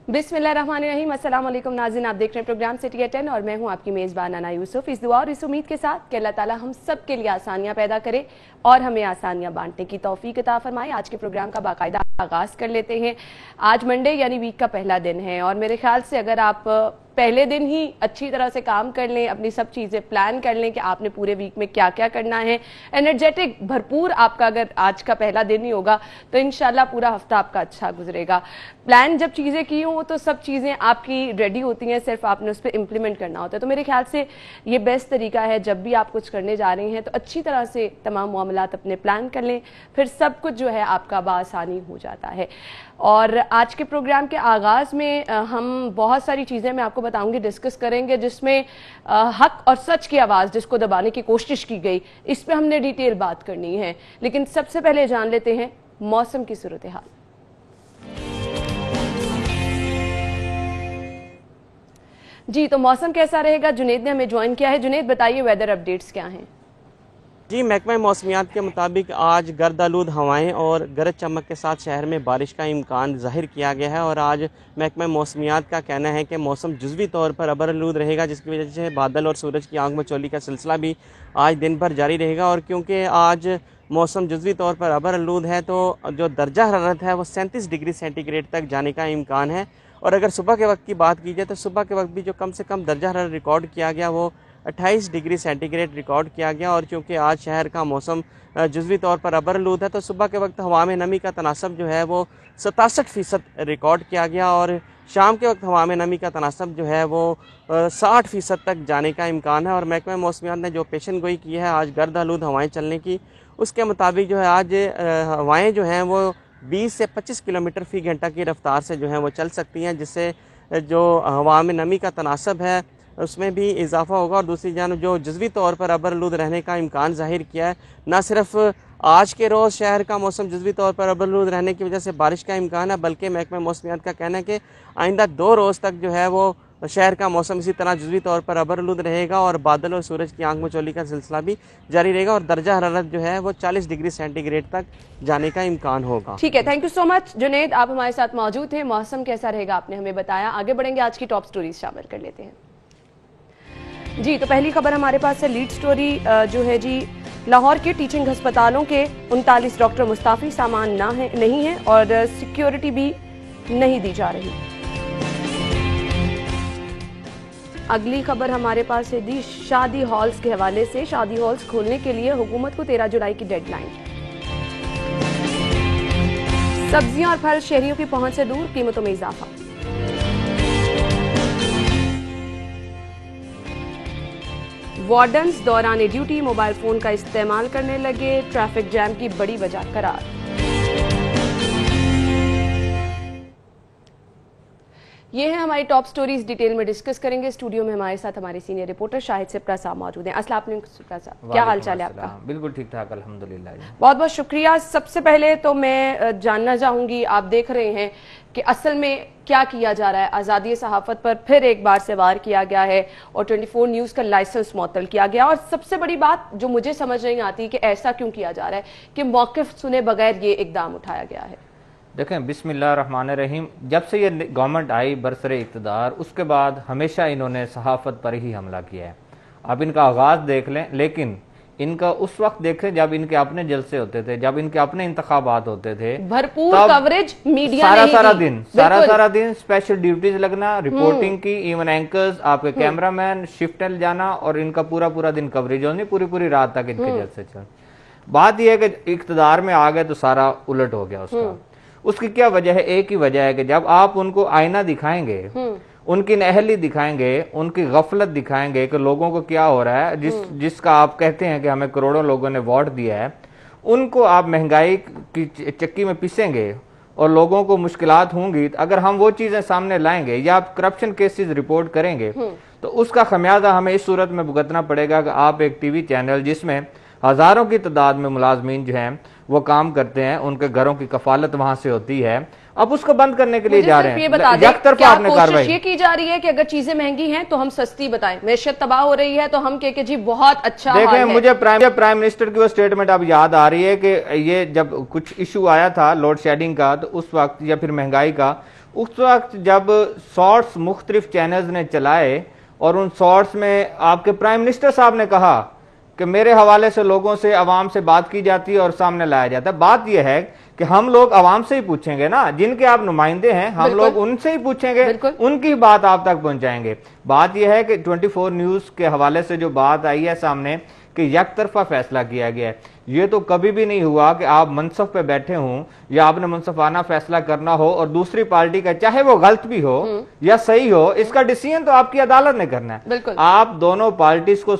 बिस्मिल्लाहिर्रहमानिर्रहीम। अस्सलाम वालेकुम नाज़रीन, आप देख रहे हैं प्रोग्राम सिटी एट 10 और मैं हूं आपकी मेज़बान अना यूसुफ। इस दुआ और इस उम्मीद के साथ कि अल्लाह ताला हम सब के लिए आसानियां पैदा करे और हमें आसानियां बांटने की तौफीक अता फरमाए। आज के प्रोग्राम का बाकायदा आगाज़ कर लेते हैं। आज मंडे यानी वीक का पहला दिन है और मेरे ख्याल से अगर आप पहले दिन ही अच्छी तरह से काम कर लें, अपनी सब चीज़ें प्लान कर लें कि आपने पूरे वीक में क्या क्या करना है, एनर्जेटिक भरपूर आपका अगर आज का पहला दिन ही होगा तो इंशाल्लाह पूरा हफ्ता आपका अच्छा गुजरेगा। प्लान जब चीज़ें की हों तो सब चीज़ें आपकी रेडी होती हैं, सिर्फ आपने उस पर इम्प्लीमेंट करना होता है। तो मेरे ख्याल से ये बेस्ट तरीका है, जब भी आप कुछ करने जा रहे हैं तो अच्छी तरह से तमाम मामलात अपने प्लान कर लें, फिर सब कुछ जो है आपका बआसानी हो जाता है। और आज के प्रोग्राम के आगाज़ में हम बहुत सारी चीज़ें मैं आपको बताऊंगी, डिस्कस करेंगे, जिसमें हक और सच की आवाज़ जिसको दबाने की कोशिश की गई, इस पे हमने डिटेल बात करनी है। लेकिन सबसे पहले जान लेते हैं मौसम की सूरत हाल। जी, तो मौसम कैसा रहेगा, जुनेद ने हमें ज्वाइन किया है। जुनेद, बताइए वेदर अपडेट्स क्या हैं? जी, महकमा मौसमियात के मुताबिक आज गर्द आलूद हवाएँ और गरज चमक के साथ शहर में बारिश का इम्कान ज़ाहिर किया गया है। और आज महकमा मौसमियात का कहना है कि मौसम जुज़वी तौर पर अबर आलूद रहेगा, जिसकी वजह से बादल और सूरज की आंख मचौली का सिलसिला भी आज दिन भर जारी रहेगा। और क्योंकि आज मौसम जुज़वी तौर पर अबर आलूद है तो जो दर्जा हरारत है वो 37 डिग्री सेंटीग्रेड तक जाने का इम्कान है। और अगर सुबह के वक्त की बात की जाए तो सुबह के वक्त भी जो कम से कम दर्जा हरारत रिकॉर्ड किया गया वो 28 डिग्री सेंटीग्रेड रिकॉर्ड किया गया। और चूँकि आज शहर का मौसम जुज़वी तौर पर अबर आलूद है तो सुबह के वक्त हवा में नमी का तनासब जो है वो 67% रिकॉर्ड किया गया। और शाम के वक्त हवा में नमी का तनासब जो है वो 60% तक जाने का इम्कान है। और महकमा मौसमियात ने जो पेशन गोई की है आज गर्द आलूद हवाएँ चलने की, उसके मुताबिक जो है आज हवाएँ जो हैं वो 20 से 25 किलोमीटर फ़ी घंटा की रफ्तार से जो है वो चल सकती हैं, जिससे जो हवा में नमी का तनासब है उसमें भी इजाफा होगा। और दूसरी जानब जो जुज़वी तौर पर अबर आलूद रहने का इम्कान ज़ाहिर किया है, न सिर्फ आज के रोज़ शहर का मौसम जुज़वी तौर पर अबर आलूद रहने की वजह से बारिश का इम्कान है, बल्कि महकमा मौसमियात का कहना है कि आइंदा 2 रोज़ तक जो है वो शहर का मौसम इसी तरह जुज़वी तौर पर अबर आलूद रहेगा और बादल और सूरज की आंख मचौली का सिलसिला भी जारी रहेगा। और दर्जा हरारत जो है वो 40 डिग्री सेंटीग्रेड तक जाने का इम्कान होगा। ठीक है, thank you so much Junaid, आप हमारे साथ मौजूद थे। मौसम कैसा रहेगा आपने हमें बताया। आगे बढ़ेंगे, आज की टॉप स्टोरीज शामिल कर लेते हैं। जी, तो पहली खबर हमारे पास है, लीड स्टोरी जो है जी, लाहौर के टीचिंग अस्पतालों के 39 डॉक्टर मुस्ताफी, सामान नहीं है और सिक्योरिटी भी नहीं दी जा रही। अगली खबर हमारे पास है जी, शादी हॉल्स के हवाले से, शादी हॉल्स खोलने के लिए हुकूमत को 13 जुलाई की डेडलाइन। सब्जियां और फल शहरियों की पहुंच से दूर, कीमतों में इजाफा। वार्डन्स दौरान ड्यूटी मोबाइल फोन का इस्तेमाल करने लगे, ट्रैफिक जैम की बड़ी वजह करार। ये है हमारी टॉप स्टोरीज, डिटेल में डिस्कस करेंगे। स्टूडियो में हमारे साथ हमारे सीनियर रिपोर्टर शाहिद सिप्रा साहब मौजूद हैं। अस्सलाम वालेकुम, क्या हाल चाल है आपका? बिल्कुल ठीक ठाक, अल्हम्दुलिल्लाह। बहुत बहुत शुक्रिया। सबसे पहले तो मैं जानना चाहूंगी, आप देख रहे हैं कि असल में क्या किया जा रहा है। आज़ादी सहाफत पर फिर एक बार से वार किया गया है और 24 न्यूज़ का लाइसेंस मुअत्तल किया गया। और सबसे बड़ी बात जो मुझे समझ नहीं आती कि ऐसा क्यों किया जा रहा है कि मौक़िफ़ सुने बगैर ये इक़दाम उठाया गया है। देखें, बिस्मिल्लाहिर्रहमानिर्रहीम, जब से ये गवर्नमेंट आई बरसरे इक़्तिदार, उसके बाद हमेशा इन्होंने सहाफ़त पर ही हमला किया है। आप इनका आगाज़ देख लें, लेकिन इनका उस वक्त देखें जब इनके अपने जलसे होते थे, जब इनके अपने इंतखाबात होते थे, भरपूर कवरेज मीडिया सारा दिन स्पेशल ड्यूटीज लगना, रिपोर्टिंग की, इवन एंकर्स, आपके कैमरामैन शिफ्ट जाना और इनका पूरा दिन कवरेज होनी, पूरी रात तक इनके जलसे चल। बात यह है कि इक़्तिदार में आ गए तो सारा उलट हो गया उसका। उसकी क्या वजह है? एक ही वजह है कि जब आप उनको आईना दिखाएंगे, उनकी नहली दिखाएंगे, उनकी गफलत दिखाएंगे कि लोगों को क्या हो रहा है, जिसका आप कहते हैं कि हमें करोड़ों लोगों ने वोट दिया है, उनको आप महंगाई की चक्की में पिसेंगे और लोगों को मुश्किलात होंगी। अगर हम वो चीजें सामने लाएंगे या आप करप्शन केसेस रिपोर्ट करेंगे तो उसका खमियाजा हमें इस सूरत में भुगतना पड़ेगा कि आप एक टीवी चैनल जिसमें हजारों की तादाद में मुलाजमीन जो हैं वो काम करते हैं, उनके घरों की कफालत वहाँ से होती है, अब उसको बंद करने के लिए मुझे जा सिर्फ रहे ये हैं। बता दें, एकतरफा क्या आपने कोशिश कार्रवाई ये की जा रही है कि अगर चीजें महंगी हैं तो हम सस्ती बताएं, मैशत तबाह हो रही है तो हम कह के जी बहुत अच्छा हाल देखें, है। मुझे प्राइम मिनिस्टर की वो स्टेटमेंट अब याद आ रही है कि ये जब कुछ इशू आया था लोड शेडिंग का, तो उस वक्त, या फिर महंगाई का, उस वक्त जब शॉर्ट्स मुख्तलिफ चैनल्स ने चलाए और उन शॉर्ट्स में आपके प्राइम मिनिस्टर साहब ने कहा कि मेरे हवाले से लोगों से, आवाम से बात की जाती है और सामने लाया जाता है। बात यह है कि हम लोग आवाम से ही पूछेंगे ना, जिनके आप नुमाइंदे हैं, हम लोग उनसे ही पूछेंगे, उनकी बात आप तक पहुंचाएंगे। बात यह है कि 24 न्यूज के हवाले से जो बात आई है सामने कि यकतरफा फैसला किया गया है, ये तो कभी भी नहीं हुआ कि आप मनसब पे बैठे हों या आपने मुनसफाना फैसला करना हो और दूसरी पार्टी का, चाहे वो गलत भी हो या सही हो, इसका डिसीजन तो आपकी अदालत ने करना है। आप दोनों पार्टीज को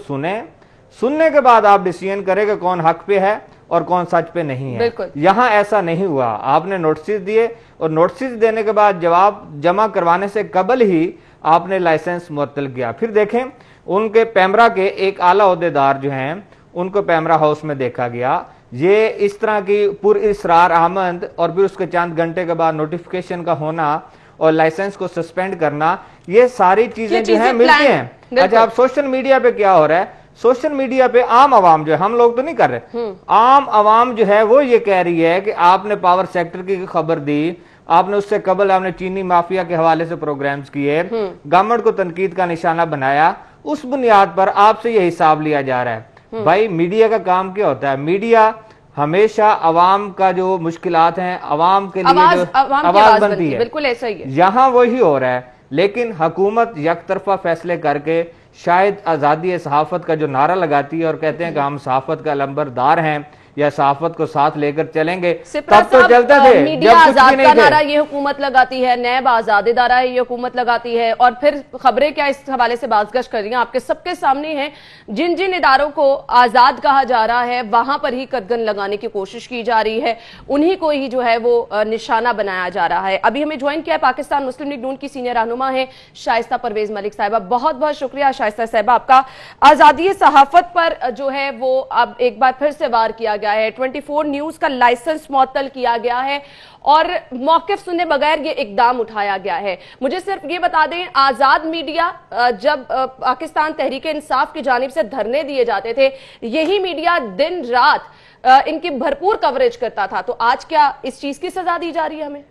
सुनने के बाद आप डिसीजन करें कि कौन हक पे है और कौन सच पे नहीं है। यहां ऐसा नहीं हुआ। आपने नोटिस दिए और नोटिस देने के बाद जवाब जमा करवाने से कबल ही आपने लाइसेंस मुअत्तल किया। फिर देखें, उनके पैमरा के एक आला ओहदेदार जो हैं, उनको पैमरा हाउस में देखा गया। ये इस तरह की पुरइसरार आमद और फिर उसके चंद घंटे के बाद नोटिफिकेशन का होना और लाइसेंस को सस्पेंड करना, ये सारी चीजें जो है मिलती हैं। अच्छा, अब सोशल मीडिया पे क्या हो रहा है? सोशल मीडिया पे आम आवाम जो है, हम लोग तो नहीं कर रहे, आम आवाम जो है वो ये कह रही है कि आपने पावर सेक्टर की खबर दी, आपने उससे कबल आपने चीनी माफिया के हवाले से प्रोग्राम्स किए, गवर्नमेंट को तनकीद का निशाना बनाया, उस बुनियाद पर आपसे ये हिसाब लिया जा रहा है। भाई, मीडिया का काम क्या होता है? मीडिया हमेशा अवाम का जो मुश्किलात हैं, अवाम के लिए जो आवाज बनती है, बिल्कुल ऐसा ही है। यहाँ वही हो रहा है। लेकिन हुकूमत यकतरफा फैसले करके शायद आजादी सहाफत का जो नारा लगाती है और कहते हैं कि हम सहाफत का लंबरदार हैं या सहाफत को साथ लेकर चलेंगे, तब तो चलते थे। मीडिया आजाद का नारा ये हुकूमत लगाती है, नैब आजाद इदारा है ये हुकूमत लगाती है, और फिर खबरें क्या इस हवाले से बाज़गश कर रही हैं, आपके सबके सामने हैं। जिन जिन इदारों को आजाद कहा जा रहा है वहां पर ही कदगन लगाने की कोशिश की जा रही है, उन्हीं को ही जो है वो निशाना बनाया जा रहा है। अभी हमें ज्वाइन किया पाकिस्तान मुस्लिम लीग नून की सीनियर रहनुमा है शाइस्ता परवेज मलिक साहिबा। बहुत बहुत शुक्रिया शाइस्ता साहिबा आपका। आजादी सहाफत पर जो है वो अब एक बार फिर से वार किया गया है, 24 न्यूज का लाइसेंस मुअत्तल किया गया है और मौक़िफ़ सुने बगैर ये इकदाम उठाया गया है। मुझे सिर्फ ये बता दें, आजाद मीडिया जब पाकिस्तान तहरीक इंसाफ की जानिब से धरने दिए जाते थे, यही मीडिया दिन रात इनकी भरपूर कवरेज करता था, तो आज क्या इस चीज की सजा दी जा रही है हमें?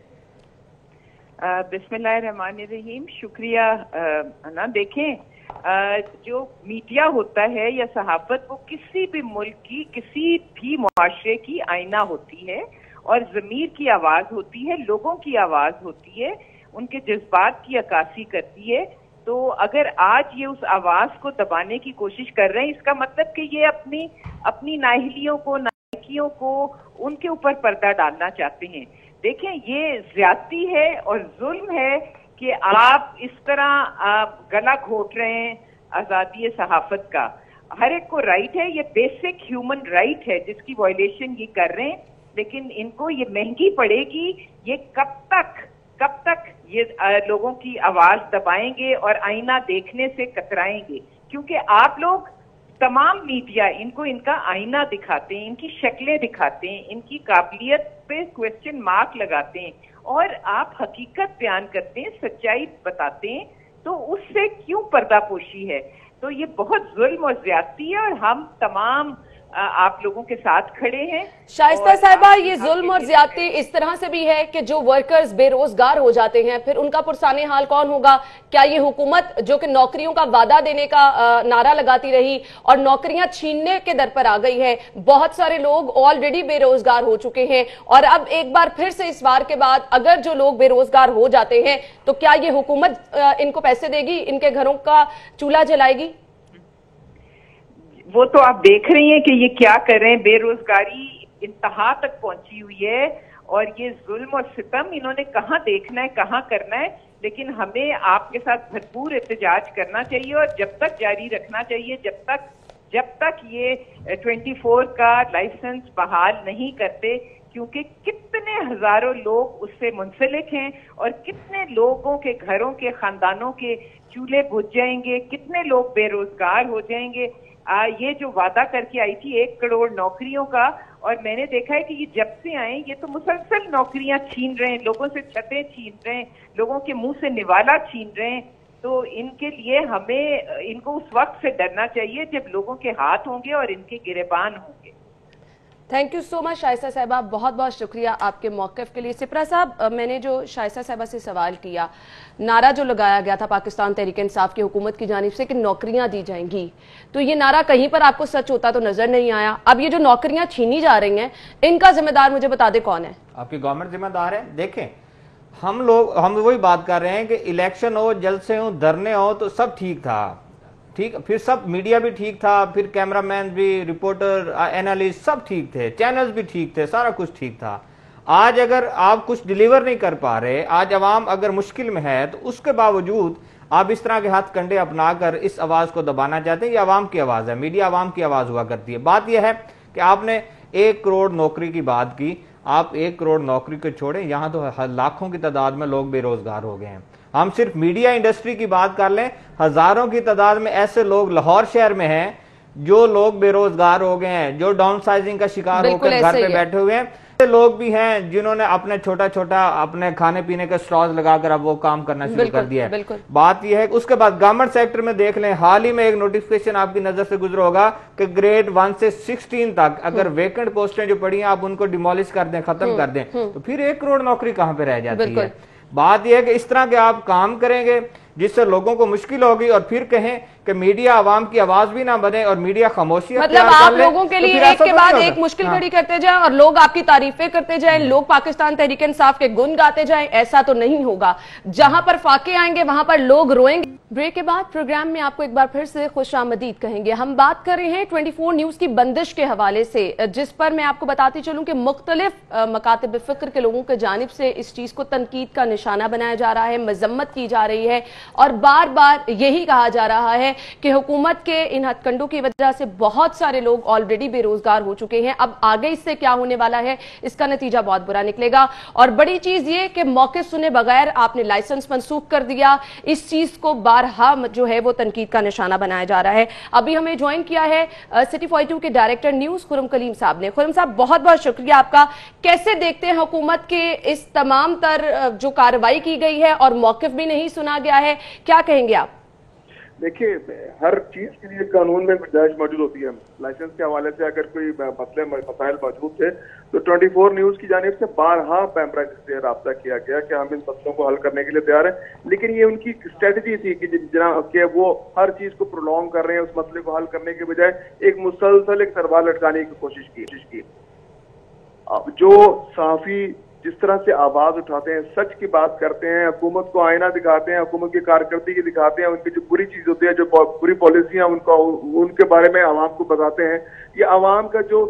बिस्मिल्लाहिर्रहमानिर्रहीम, शुक्रिया। ना देखें, जो मीडिया होता है या सहाफत, वो किसी भी मुल्क की, किसी भी मुआशरे की आईना होती है और ज़मीर की आवाज होती है, लोगों की आवाज होती है, उनके जज्बात की अक्कासी करती है। तो अगर आज ये उस आवाज को दबाने की कोशिश कर रहे हैं, इसका मतलब कि ये अपनी नाअहलियों को, नाइकियों को, उनके ऊपर पर्दा डालना चाहते हैं। देखें, ये ज्यादती है और जुल्म है कि आप इस तरह गला घोट रहे हैं आजादी सहाफत का। हर एक को राइट है, ये बेसिक ह्यूमन राइट है जिसकी वायलेशन ये कर रहे हैं, लेकिन इनको ये महंगी पड़ेगी। ये कब तक ये लोगों की आवाज दबाएंगे और आईना देखने से कतराएंगे? क्योंकि आप लोग, तमाम मीडिया इनको इनका आईना दिखाते हैं, इनकी शक्लें दिखाते हैं, इनकी काबिलियत पे क्वेश्चन मार्क लगाते हैं और आप हकीकत बयान करते हैं, सच्चाई बताते हैं, तो उससे क्यों पर्दापोशी है? तो ये बहुत जुल्म और ज्यादती है और हम तमाम आप लोगों के साथ खड़े हैं। शाइस्ता साहिबा, ये जुल्म और ज्यादती इस तरह से भी है कि जो वर्कर्स बेरोजगार हो जाते हैं, फिर उनका पुरसाने हाल कौन होगा? क्या ये हुकूमत जो कि नौकरियों का वादा देने का नारा लगाती रही और नौकरियां छीनने के दर पर आ गई है, बहुत सारे लोग ऑलरेडी बेरोजगार हो चुके हैं और अब एक बार फिर से इस वार के बाद अगर जो लोग बेरोजगार हो जाते हैं तो क्या ये हुकूमत इनको पैसे देगी, इनके घरों का चूल्हा जलाएगी? वो तो आप देख रही हैं कि ये क्या कर रहे हैं। बेरोजगारी इंतहा तक पहुंची हुई है और ये जुल्म और सितम इन्होंने कहाँ देखना है, कहाँ करना है। लेकिन हमें आपके साथ भरपूर एहतजाज करना चाहिए और जब तक जारी रखना चाहिए, जब तक ये 24 का लाइसेंस बहाल नहीं करते, क्योंकि कितने हजारों लोग उससे मुंसलिक हैं और कितने लोगों के घरों के, खानदानों के चूल्हे बुझ जाएंगे, कितने लोग बेरोजगार हो जाएंगे। ये जो वादा करके आई थी 1 करोड़ नौकरियों का, और मैंने देखा है कि ये जब से आए ये तो मुसलसल नौकरियां छीन रहे हैं, लोगों से छतें छीन रहे हैं, लोगों के मुंह से निवाला छीन रहे हैं। तो इनके लिए हमें इनको उस वक्त से डरना चाहिए जब लोगों के हाथ होंगे और इनके गिरेबान होंगे। Thank you so much Shaista साहिबा, बहुत बहुत शुक्रिया आपके मौक़िफ़ के लिए। सिपरा साहब, मैंने जो शाइस्ता साहिबा से सवाल किया, नारा जो लगाया गया था पाकिस्तान तहरीक इंसाफ की हुकूमत की जानिब से कि नौकरियां दी जाएंगी, तो ये नारा कहीं पर आपको सच होता तो नजर नहीं आया। अब ये जो नौकरियां छीनी जा रही हैं, इनका जिम्मेदार मुझे बता दे कौन है? आपकी गवर्नमेंट जिम्मेदार है। देखें, हम वही बात कर रहे हैं कि इलेक्शन हो, जलसे हो, धरने हो, तो सब ठीक था, ठीक, फिर सब मीडिया भी ठीक था, फिर कैमरामैन भी, रिपोर्टर, एनालिस्ट सब ठीक थे, चैनल्स भी ठीक थे, सारा कुछ ठीक था। आज अगर आप कुछ डिलीवर नहीं कर पा रहे, आज अवाम अगर मुश्किल में है, तो उसके बावजूद आप इस तरह के हाथ कंडे अपनाकर इस आवाज को दबाना चाहते हैं। ये आवाम की आवाज है, मीडिया आवाम की आवाज हुआ करती है। बात यह है कि आपने 1 करोड़ नौकरी की बात की, आप 1 करोड़ नौकरी को छोड़ें, यहां तो लाखों की तादाद में लोग बेरोजगार हो गए हैं। हम सिर्फ मीडिया इंडस्ट्री की बात कर लें, हजारों की तादाद में ऐसे लोग लाहौर शहर में हैं जो लोग बेरोजगार हो गए हैं, जो डाउन साइजिंग का शिकार होकर घर पे बैठे हुए हैं। ऐसे लोग भी हैं जिन्होंने अपने छोटा छोटा अपने खाने पीने के स्टॉल्स लगाकर अब वो काम करना शुरू कर दिया है। बात यह है कि उसके बाद गवर्नमेंट सेक्टर में देख लें, हाल ही में एक नोटिफिकेशन आपकी नजर से गुजरा होगा कि ग्रेड 1 से 16 तक अगर वेकेंट पोस्टें जो पड़ी हैं आप उनको डिमोलिश कर दें, खत्म कर दें, तो फिर 1 करोड़ नौकरी कहां पे रह जाती है। बात यह है कि इस तरह के आप काम करेंगे जिससे लोगों को मुश्किल होगी, और फिर कहें कि मीडिया आवाम की आवाज भी ना बने और मीडिया खामोशी, मतलब आप लोगों के लिए एक के बाद एक मुश्किल खड़ी करते जाएं और लोग आपकी तारीफें करते जाएं, लोग पाकिस्तान तहरीक इंसाफ के गुण गाते जाएं, ऐसा तो नहीं होगा। जहां पर फाके आएंगे वहां पर लोग रोएंगे। ब्रेक के बाद प्रोग्राम में आपको एक बार फिर से खुशामदीद कहेंगे। हम बात कर रहे हैं 24 न्यूज की बंदिश के हवाले से, जिस पर मैं आपको बताती चलूं कि मुख्तलिफ मकातब फिक्र के लोगों की जानिब से इस चीज को तनकीद का निशाना बनाया जा रहा है, मजम्मत की जा रही है, और बार बार यही कहा जा रहा है कि हुकूमत के इन हथकंडों की वजह से बहुत सारे लोग ऑलरेडी बेरोजगार हो चुके हैं। अब आगे इससे क्या होने वाला है, इसका नतीजा बहुत बुरा निकलेगा। और बड़ी चीज ये कि मौके सुने बगैर आपने लाइसेंस मंसूख कर दिया, इस चीज को बारहा जो है वो तनकीद का निशाना बनाया जा रहा है। अभी हमें ज्वाइन किया है सिटी 42 के डायरेक्टर न्यूज खुरम कलीम साहब ने। खुरम साहब, बहुत बहुत शुक्रिया आपका। कैसे देखते हैं हुकूमत के इस तमाम तर जो कार्रवाई की गई है और मौकिफ भी नहीं सुना गया है, क्या कहेंगे आप? देखिए, हर चीज के लिए कानून में गुंजाइश मौजूद होती है। लाइसेंस के हवाले से अगर कोई मसाइल मौजूद थे तो 24 न्यूज की जानिब से बारहा प्राइम मिनिस्टर से रब्ता किया गया कि हम इन मसलों को हल करने के लिए तैयार हैं, लेकिन ये उनकी स्ट्रेटजी थी कि वो हर चीज को प्रोलॉन्ग कर रहे हैं, उस मसले को हल करने के बजाय एक मुसलसल एक तलवार लटकाने की कोशिश की। जो सहाफी जिस तरह से आवाज उठाते हैं, सच की बात करते हैं, हुकूमत को आईना दिखाते हैं, हुकूमत की कारकर्दगी दिखाते हैं, उनकी जो बुरी चीज होती है, जो बुरी पॉलिसियां उनके बारे में आवाम को बताते हैं, ये आवाम का जो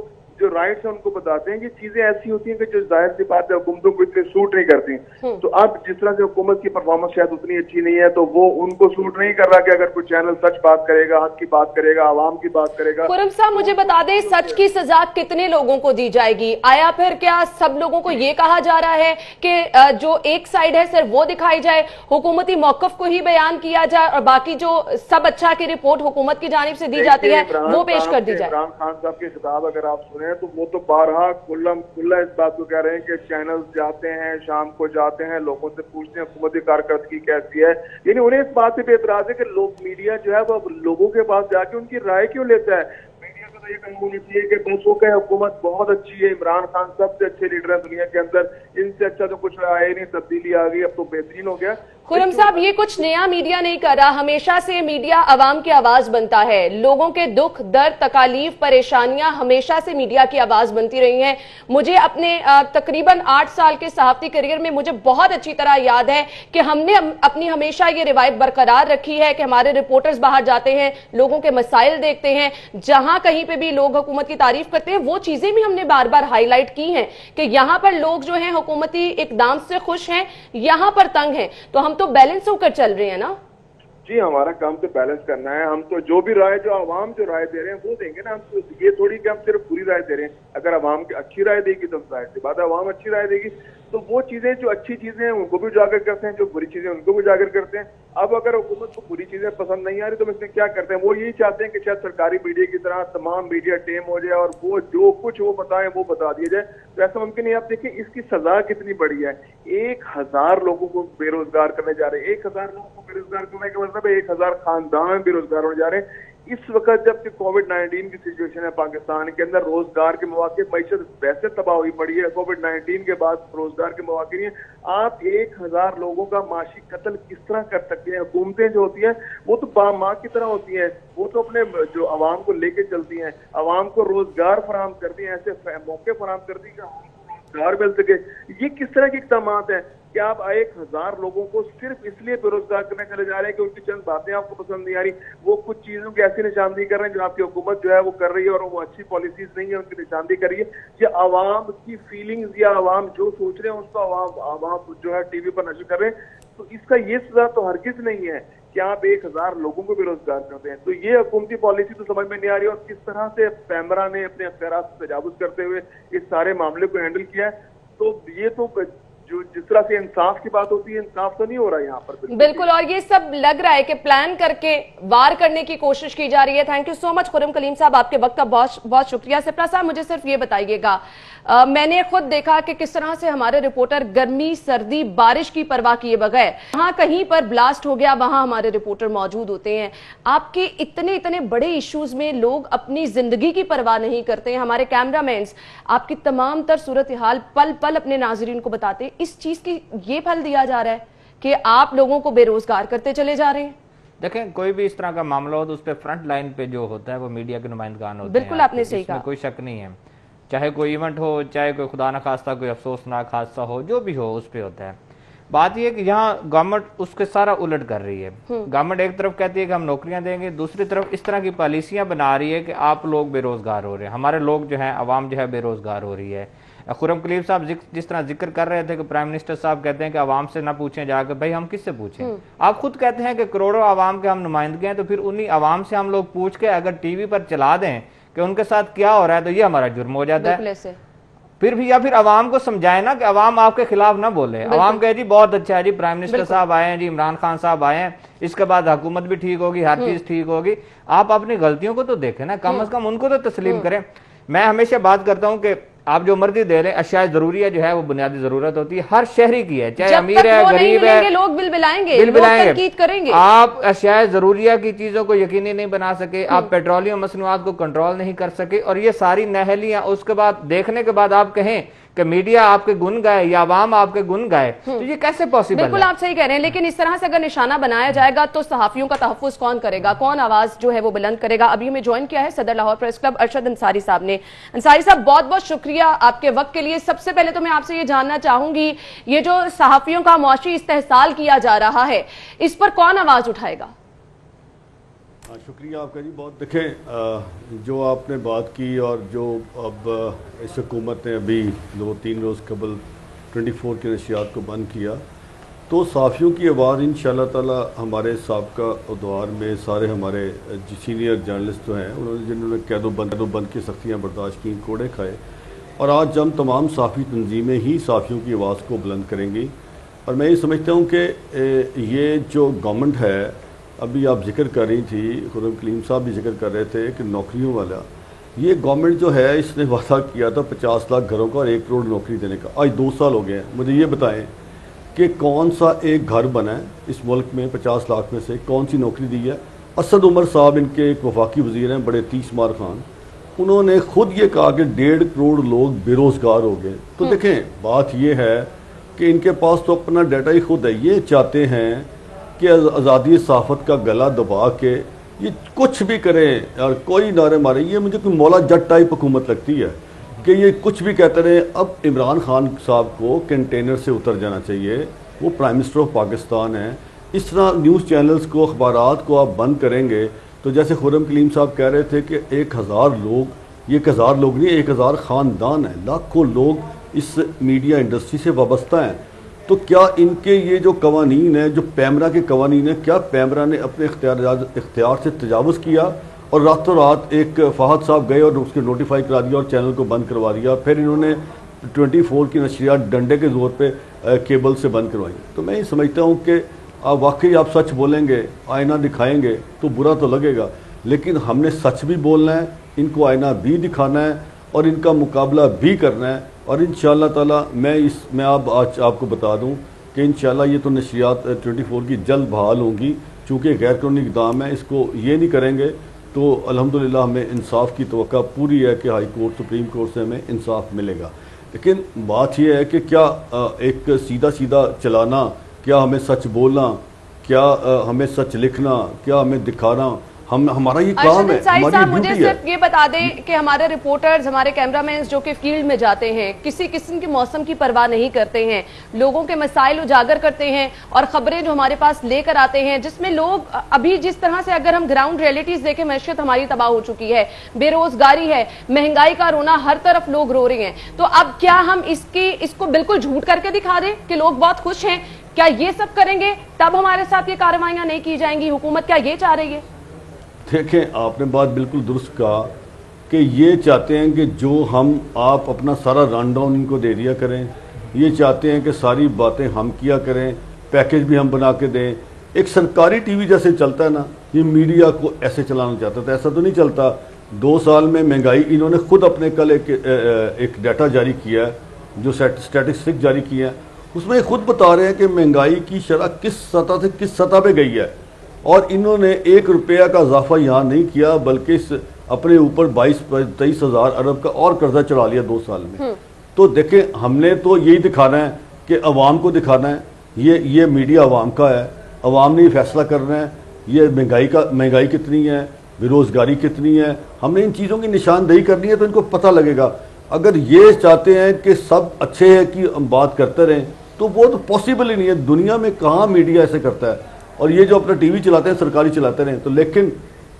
राइट्स है उनको बताते हैं। ये चीजें ऐसी होती हैं कि जो जाहिर सी बात है हुकूमतों को इतने सूट नहीं करती। तो अब जिस तरह से हुकूमत की परफॉर्मेंस शायद उतनी अच्छी नहीं है, तो वो उनको सूट नहीं कर रहा कि अगर कोई चैनल सच बात करेगा, हक की बात करेगा, आवाम की बात करेगा। खुरम साहब, मुझे बता दें, सच की सजा कितने लोगों को दी जाएगी? आया फिर क्या सब लोगों को ये कहा जा रहा है कि जो एक साइड है सिर्फ वो दिखाई जाए, हुकूमती मौकफ को ही बयान किया जाए और बाकी जो सब अच्छा की रिपोर्ट हुकूमत की जानिब से दी जाती है वो पेश कर दी जाए? इमरान खान साहब के खिताब अगर आप सुने तो वो तो बारहा खुल्ला इस बात को कह रहे हैं कि चैनल्स जाते हैं, शाम को जाते हैं, लोगों से पूछते हैं हुकूमती कारकर्दगी कैसी है। यानी उन्हें इस बात से भी एतराज है कि लोग मीडिया जो है वो लोगों के पास जाके उनकी राय क्यों लेता है। मीडिया को तो ये कहना होनी चाहिए कि बस वो कहे हुकूमत बहुत अच्छी है, इमरान खान सबसे अच्छे लीडर हैं दुनिया के अंदर, इनसे अच्छा तो कुछ आया नहीं, तब्दीली आ गई, अब तो बेहतरीन हो गया। खुरम साहब, ये कुछ नया मीडिया नहीं कर रहा, हमेशा से मीडिया आवाम की आवाज बनता है। लोगों के दुख, दर्द, तकालीफ, परेशानियां हमेशा से मीडिया की आवाज बनती रही हैं। मुझे अपने तकरीबन 8 साल के सहाफती करियर में मुझे बहुत अच्छी तरह याद है कि हमने अपनी हमेशा ये रिवायत बरकरार रखी है कि हमारे रिपोर्टर्स बाहर जाते हैं, लोगों के मसाइल देखते हैं, जहां कहीं पे भी लोग हुकूमत की तारीफ करते हैं वो चीजें भी हमने बार बार हाईलाइट की हैं कि यहां पर लोग जो हैं हुकूमती इकदाम से खुश हैं, यहां पर तंग हैं। तो हम तो बैलेंस होकर चल रहे हैं ना? जी, हमारा काम तो बैलेंस करना है। हम तो जो भी राय, जो आवाम जो राय दे रहे हैं वो देंगे ना। हम तो ये थोड़ी कि हम सिर्फ बुरी राय दे रहे हैं। अगर आवाम की अच्छी राय देगी तो जाहिर सी बात है आवाम अच्छी राय देगी। तो वो चीजें जो अच्छी चीजें हैं उनको भी उजागर करते हैं, जो बुरी चीजें उनको भी उजागर करते हैं। अब अगर हुकूमत को बुरी चीजें पसंद नहीं आ रही तो इसमें क्या करते हैं, वो यही चाहते हैं कि शायद सरकारी मीडिया की तरह तमाम मीडिया टेम हो जाए और वो जो कुछ वो बताएं वो बता दिया जाए। तो ऐसा मुमकिन नहीं। आप देखिए इसकी सजा कितनी बड़ी है। 1000 लोगों को बेरोजगार करने जा रहे हैं। 1000 लोगों को बेरोजगार करने का मतलब है 1000 खानदान बेरोजगार होने जा रहे हैं। इस वक्त जबकि कोविड-19 की सिचुएशन है पाकिस्तान के अंदर, रोजगार के मौके, मईशत वैसे तबाह हुई पड़ी है, कोविड-19 के बाद रोजगार के मौके नहीं है। आप 1000 लोगों का माशी कत्ल किस तरह कर सकते हैं? हुकूमतें जो होती हैं वो तो बामाँ की तरह होती हैं, वो तो अपने जो आवाम को लेके चलती हैं, आवाम को रोजगार फराहम करती हैं, ऐसे मौके फराहम करती हैं कि रोजगार मिल सके। ये किस तरह के इक़दाम हैं कि आप 1000 लोगों को सिर्फ इसलिए बेरोजगार करने चले जा रहे हैं कि उनकी चंद बातें आपको पसंद नहीं आ रही, वो कुछ चीजों की ऐसी निशानदेही कर रहे हैं जो आपकी हुकूमत जो है वो कर रही है और वो अच्छी पॉलिसीज नहीं है, उनकी निशानदेही कर रही है। या आवाम की फीलिंग्स या आवाम जो सोच रहे हैं उसको आवाम जो है टीवी पर नशर कर रहे हैं। तो इसका ये सजा तो हरगिज नहीं है कि आप 1000 लोगों को बेरोजगार करते हैं। तो ये हुकूमती पॉलिसी तो समझ में नहीं आ रही और किस तरह से पैमरा ने अपने अख्तियारात से तजावुज करते हुए इस सारे मामले को हैंडल किया है। तो ये तो जो जिस तरह से इंसाफ की बात होती है, इंसाफ तो नहीं हो रहा है यहाँ पर। बिल्कुल, और ये सब लग रहा है कि प्लान करके वार करने की कोशिश की जा रही है। Thank you so much Khurram Kaleem साहब, आपके वक्त का बहुत बहुत शुक्रिया। सिप्रा साहब, मुझे सिर्फ ये बताइएगा, मैंने खुद देखा कि किस तरह से हमारे रिपोर्टर गर्मी सर्दी बारिश की परवाह किए बगैर, वहां कहीं पर ब्लास्ट हो गया वहां हमारे रिपोर्टर मौजूद होते हैं। आपके इतने इतने बड़े इश्यूज में लोग अपनी जिंदगी की परवाह नहीं करते हैं। हमारे कैमरामैन आपकी तमाम तर सूरत हाल पल पल अपने नाजरीन को बताते हैं। इस चीज की ये फल दिया जा रहा है कि आप लोगों को बेरोजगार करते चले जा रहे हैं। देखें, कोई भी इस तरह का मामला हो तो उस पर फ्रंट लाइन पे जो होता है वो मीडिया के नुमाइंदगान होते हैं। बिल्कुल, आपने सही कहा, कोई शक नहीं है। चाहे कोई इवेंट हो, चाहे कोई खुदा न खास्ता कोई अफसोसनाक हादसा हो, जो भी हो उस पर होता है। बात यह कि यहाँ गवर्नमेंट उसके सारा उलट कर रही है। गवर्नमेंट एक तरफ कहती है कि हम नौकरियां देंगे, दूसरी तरफ इस तरह की पॉलिसियां बना रही है कि आप लोग बेरोजगार हो रहे हैं, हमारे लोग जो है अवाम जो है बेरोजगार हो रही है। खुर्रम कलीम साहब जिस तरह जिक्र कर रहे थे कि प्राइम मिनिस्टर साहब कहते हैं कि आवाम से ना पूछें जाकर, भाई हम किससे पूछें? आप खुद कहते हैं कि करोड़ों आवाम के हम नुमाइंदगे हैं, तो फिर उन्हीं आवाम से हम लोग पूछ के अगर टीवी पर चला दें कि उनके साथ क्या हो रहा है तो ये हमारा जुर्म हो जाता है। फिर भी या फिर आवाम को समझाए ना कि आवाम आपके खिलाफ ना बोले। आवाम कहे जी बहुत अच्छा है जी, प्राइम मिनिस्टर साहब आए हैं जी, इमरान खान साहब आए हैं, इसके बाद हुकूमत भी ठीक होगी, हर चीज ठीक होगी। आप अपनी गलतियों को तो देखें ना, कम से कम उनको तो तस्लीम करें। मैं हमेशा बात करता हूं कि आप जो मर्जी दे रहे हैं, अशिया जरूरिया जो है वो बुनियादी जरूरत होती है, हर शहरी की है, चाहे अमीर है गरीब है, लोग बिल बिलाएंगे, करेंगे। आप अशिया जरूरिया की चीजों को यकीनी नहीं बना सके, आप पेट्रोलियम मसनूआत को कंट्रोल नहीं कर सके, और ये सारी नहलियां उसके बाद देखने के बाद आप कहें कि मीडिया आपके गुण गाए या आवाम आपके गुण गाए, तो ये कैसे पॉसिबल है? बिल्कुल आप सही कह रहे हैं, लेकिन इस तरह से अगर निशाना बनाया जाएगा तो सहाफियों का तहफ्फुज कौन करेगा, कौन आवाज जो है वो बुलंद करेगा? अभी हमें ज्वाइन किया है सदर लाहौर प्रेस क्लब अरशद अंसारी साहब ने। अंसारी साहब, बहुत बहुत शुक्रिया आपके वक्त के लिए। सबसे पहले तो मैं आपसे ये जानना चाहूंगी, ये जो सहाफियों का मुआशी इस्तेहसाल किया जा रहा है, इस पर कौन आवाज उठाएगा? शुक्रिया आपका जी। बहुत देखें, जो आपने बात की और जो अब इस हुकूमत ने अभी 2-3 रोज़ कबल 24 की नशियात को बंद किया, तो सहाफ़ियों की आवाज़ इंशाअल्लाह ताला हमारे साबका उद्वार में सारे हमारे सीनियर जर्नलिस्ट जो हैं उन्होंने जिन्होंने कैदोबंद की सख्तियाँ बर्दाश्त की, कोड़े खाए, और आज हम तमाम सहाफ़ी तंजीमें ही सहाफ़ियों की आवाज़ को बुलंद करेंगी। और मैं ये समझता हूँ कि ये जो गवर्नमेंट है, अभी आप जिक्र कर रही थी, खुर्रम कलीम साहब भी जिक्र कर रहे थे कि नौकरियों वाला, ये गवर्नमेंट जो है इसने वादा किया था 50 लाख घरों का और 1 करोड़ नौकरी देने का। आज 2 साल हो गए हैं। मुझे ये बताएं कि कौन सा एक घर बना है इस मुल्क में 50 लाख में से, कौन सी नौकरी दी है? असद उमर साहब इनके एक वफाकी वजीर हैं, बड़े 30 मार खान, उन्होंने खुद ये कहा कि 1.5 करोड़ लोग बेरोजगार हो गए। तो देखें, बात ये है कि इनके पास तो अपना डाटा ही खुद है। ये चाहते हैं कि आज़ादी सहाफ़त का गला दबा के ये कुछ भी करें और कोई नारे मारे। ये मुझे कोई मौला जट टाइप हुकूमत लगती है कि ये कुछ भी कहते रहे। अब इमरान खान साहब को कंटेनर से उतर जाना चाहिए, वो प्राइम मिनिस्टर ऑफ पाकिस्तान है। इस तरह न्यूज़ चैनल्स को, अखबारात को आप बंद करेंगे तो जैसे खुर्रम कलीम साहब कह रहे थे कि 1000 लोग, ये 1000 लोग नहीं, 1000 ख़ानदान हैं, लाखों लोग इस मीडिया इंडस्ट्री से वाबस्ता हैं। तो क्या इनके ये जो कवानीन है, जो पैमरा के कवानीन है, क्या पैमरा ने अपने इख्तियार से तजावुज़ किया और रातों रात एक फ़हद साहब गए और उसके नोटिफाई करा दिया और चैनल को बंद करवा दिया? फिर इन्होंने 24 की नशरियात डंडे के जोर पे केबल से बंद करवाई। तो मैं ये समझता हूँ कि आप वाकई आप सच बोलेंगे, आईना दिखाएंगे तो बुरा तो लगेगा, लेकिन हमने सच भी बोलना है, इनको आईना भी दिखाना है और इनका मुकाबला भी करना है। और इंशाअल्लाह ताला मैं आज आपको बता दूं कि इंशाअल्लाह ये तो नशरियात 24 की जल्द बहाल होंगी, चूँकि गैर कानूनी इक़दाम है, इसको ये नहीं करेंगे तो अल्हम्दुलिल्लाह हमें इंसाफ की तवक्का पूरी है कि हाई कोर्ट सुप्रीम कोर्ट से हमें इंसाफ मिलेगा। लेकिन बात यह है कि क्या एक सीधा सीधा चलाना, क्या हमें सच बोलना, क्या हमें सच लिखना, क्या हमें दिखाना, हमारा ये काम है, हमारी मुझे ड्यूटी है। सिर्फ ये बता दें कि हमारे रिपोर्टर्स, हमारे कैमरामैन जो कि फील्ड में जाते हैं, किसी किस्म के मौसम की परवाह नहीं करते हैं, लोगों के मसाइल उजागर करते हैं और खबरें जो हमारे पास लेकर आते हैं, जिसमें लोग अभी जिस तरह से अगर हम ग्राउंड रियलिटीज देखें, मैशियत हमारी तबाह हो चुकी है, बेरोजगारी है, महंगाई का रोना, हर तरफ लोग रो रहे हैं। तो अब क्या हम इसको बिल्कुल झूठ करके दिखा दें कि लोग बहुत खुश हैं? क्या ये सब करेंगे तब हमारे साथ ये कार्रवाइयां नहीं की जाएंगी? हुकूमत क्या ये चाह रही है? देखें, आपने बात बिल्कुल दुरुस्त कहा कि ये चाहते हैं कि जो आप अपना सारा रन डाउन इनको दे दिया करें, ये चाहते हैं कि सारी बातें हम किया करें, पैकेज भी हम बना के दें। एक सरकारी टीवी जैसे चलता है ना, ये मीडिया को ऐसे चलाना चाहता था, ऐसा तो नहीं चलता। 2 साल में महंगाई, इन्होंने खुद अपने कल एक डाटा जारी किया है, जो स्टैटिस्टिक जारी किया है, उसमें खुद बता रहे हैं कि महंगाई की शरह किस सतह से किस सतह पे गई है। और इन्होंने 1 रुपया का इजाफा यहाँ नहीं किया, बल्कि अपने ऊपर 22-23 हज़ार अरब का और कर्जा चढ़ा लिया 2 साल में। तो देखें, हमने तो यही दिखाना है कि अवाम को दिखाना है, ये मीडिया अवाम का है, अवाम ने ये फैसला करना है, ये महंगाई कितनी है, बेरोजगारी कितनी है, हमने इन चीज़ों की निशानदेही करनी है तो इनको पता लगेगा। अगर ये चाहते हैं कि सब अच्छे हैं कि हम बात करते रहें, तो वो तो पॉसिबल ही नहीं है। दुनिया में कहाँ मीडिया ऐसे करता है? और ये जो अपना टीवी चलाते हैं सरकारी चलाते रहें। तो लेकिन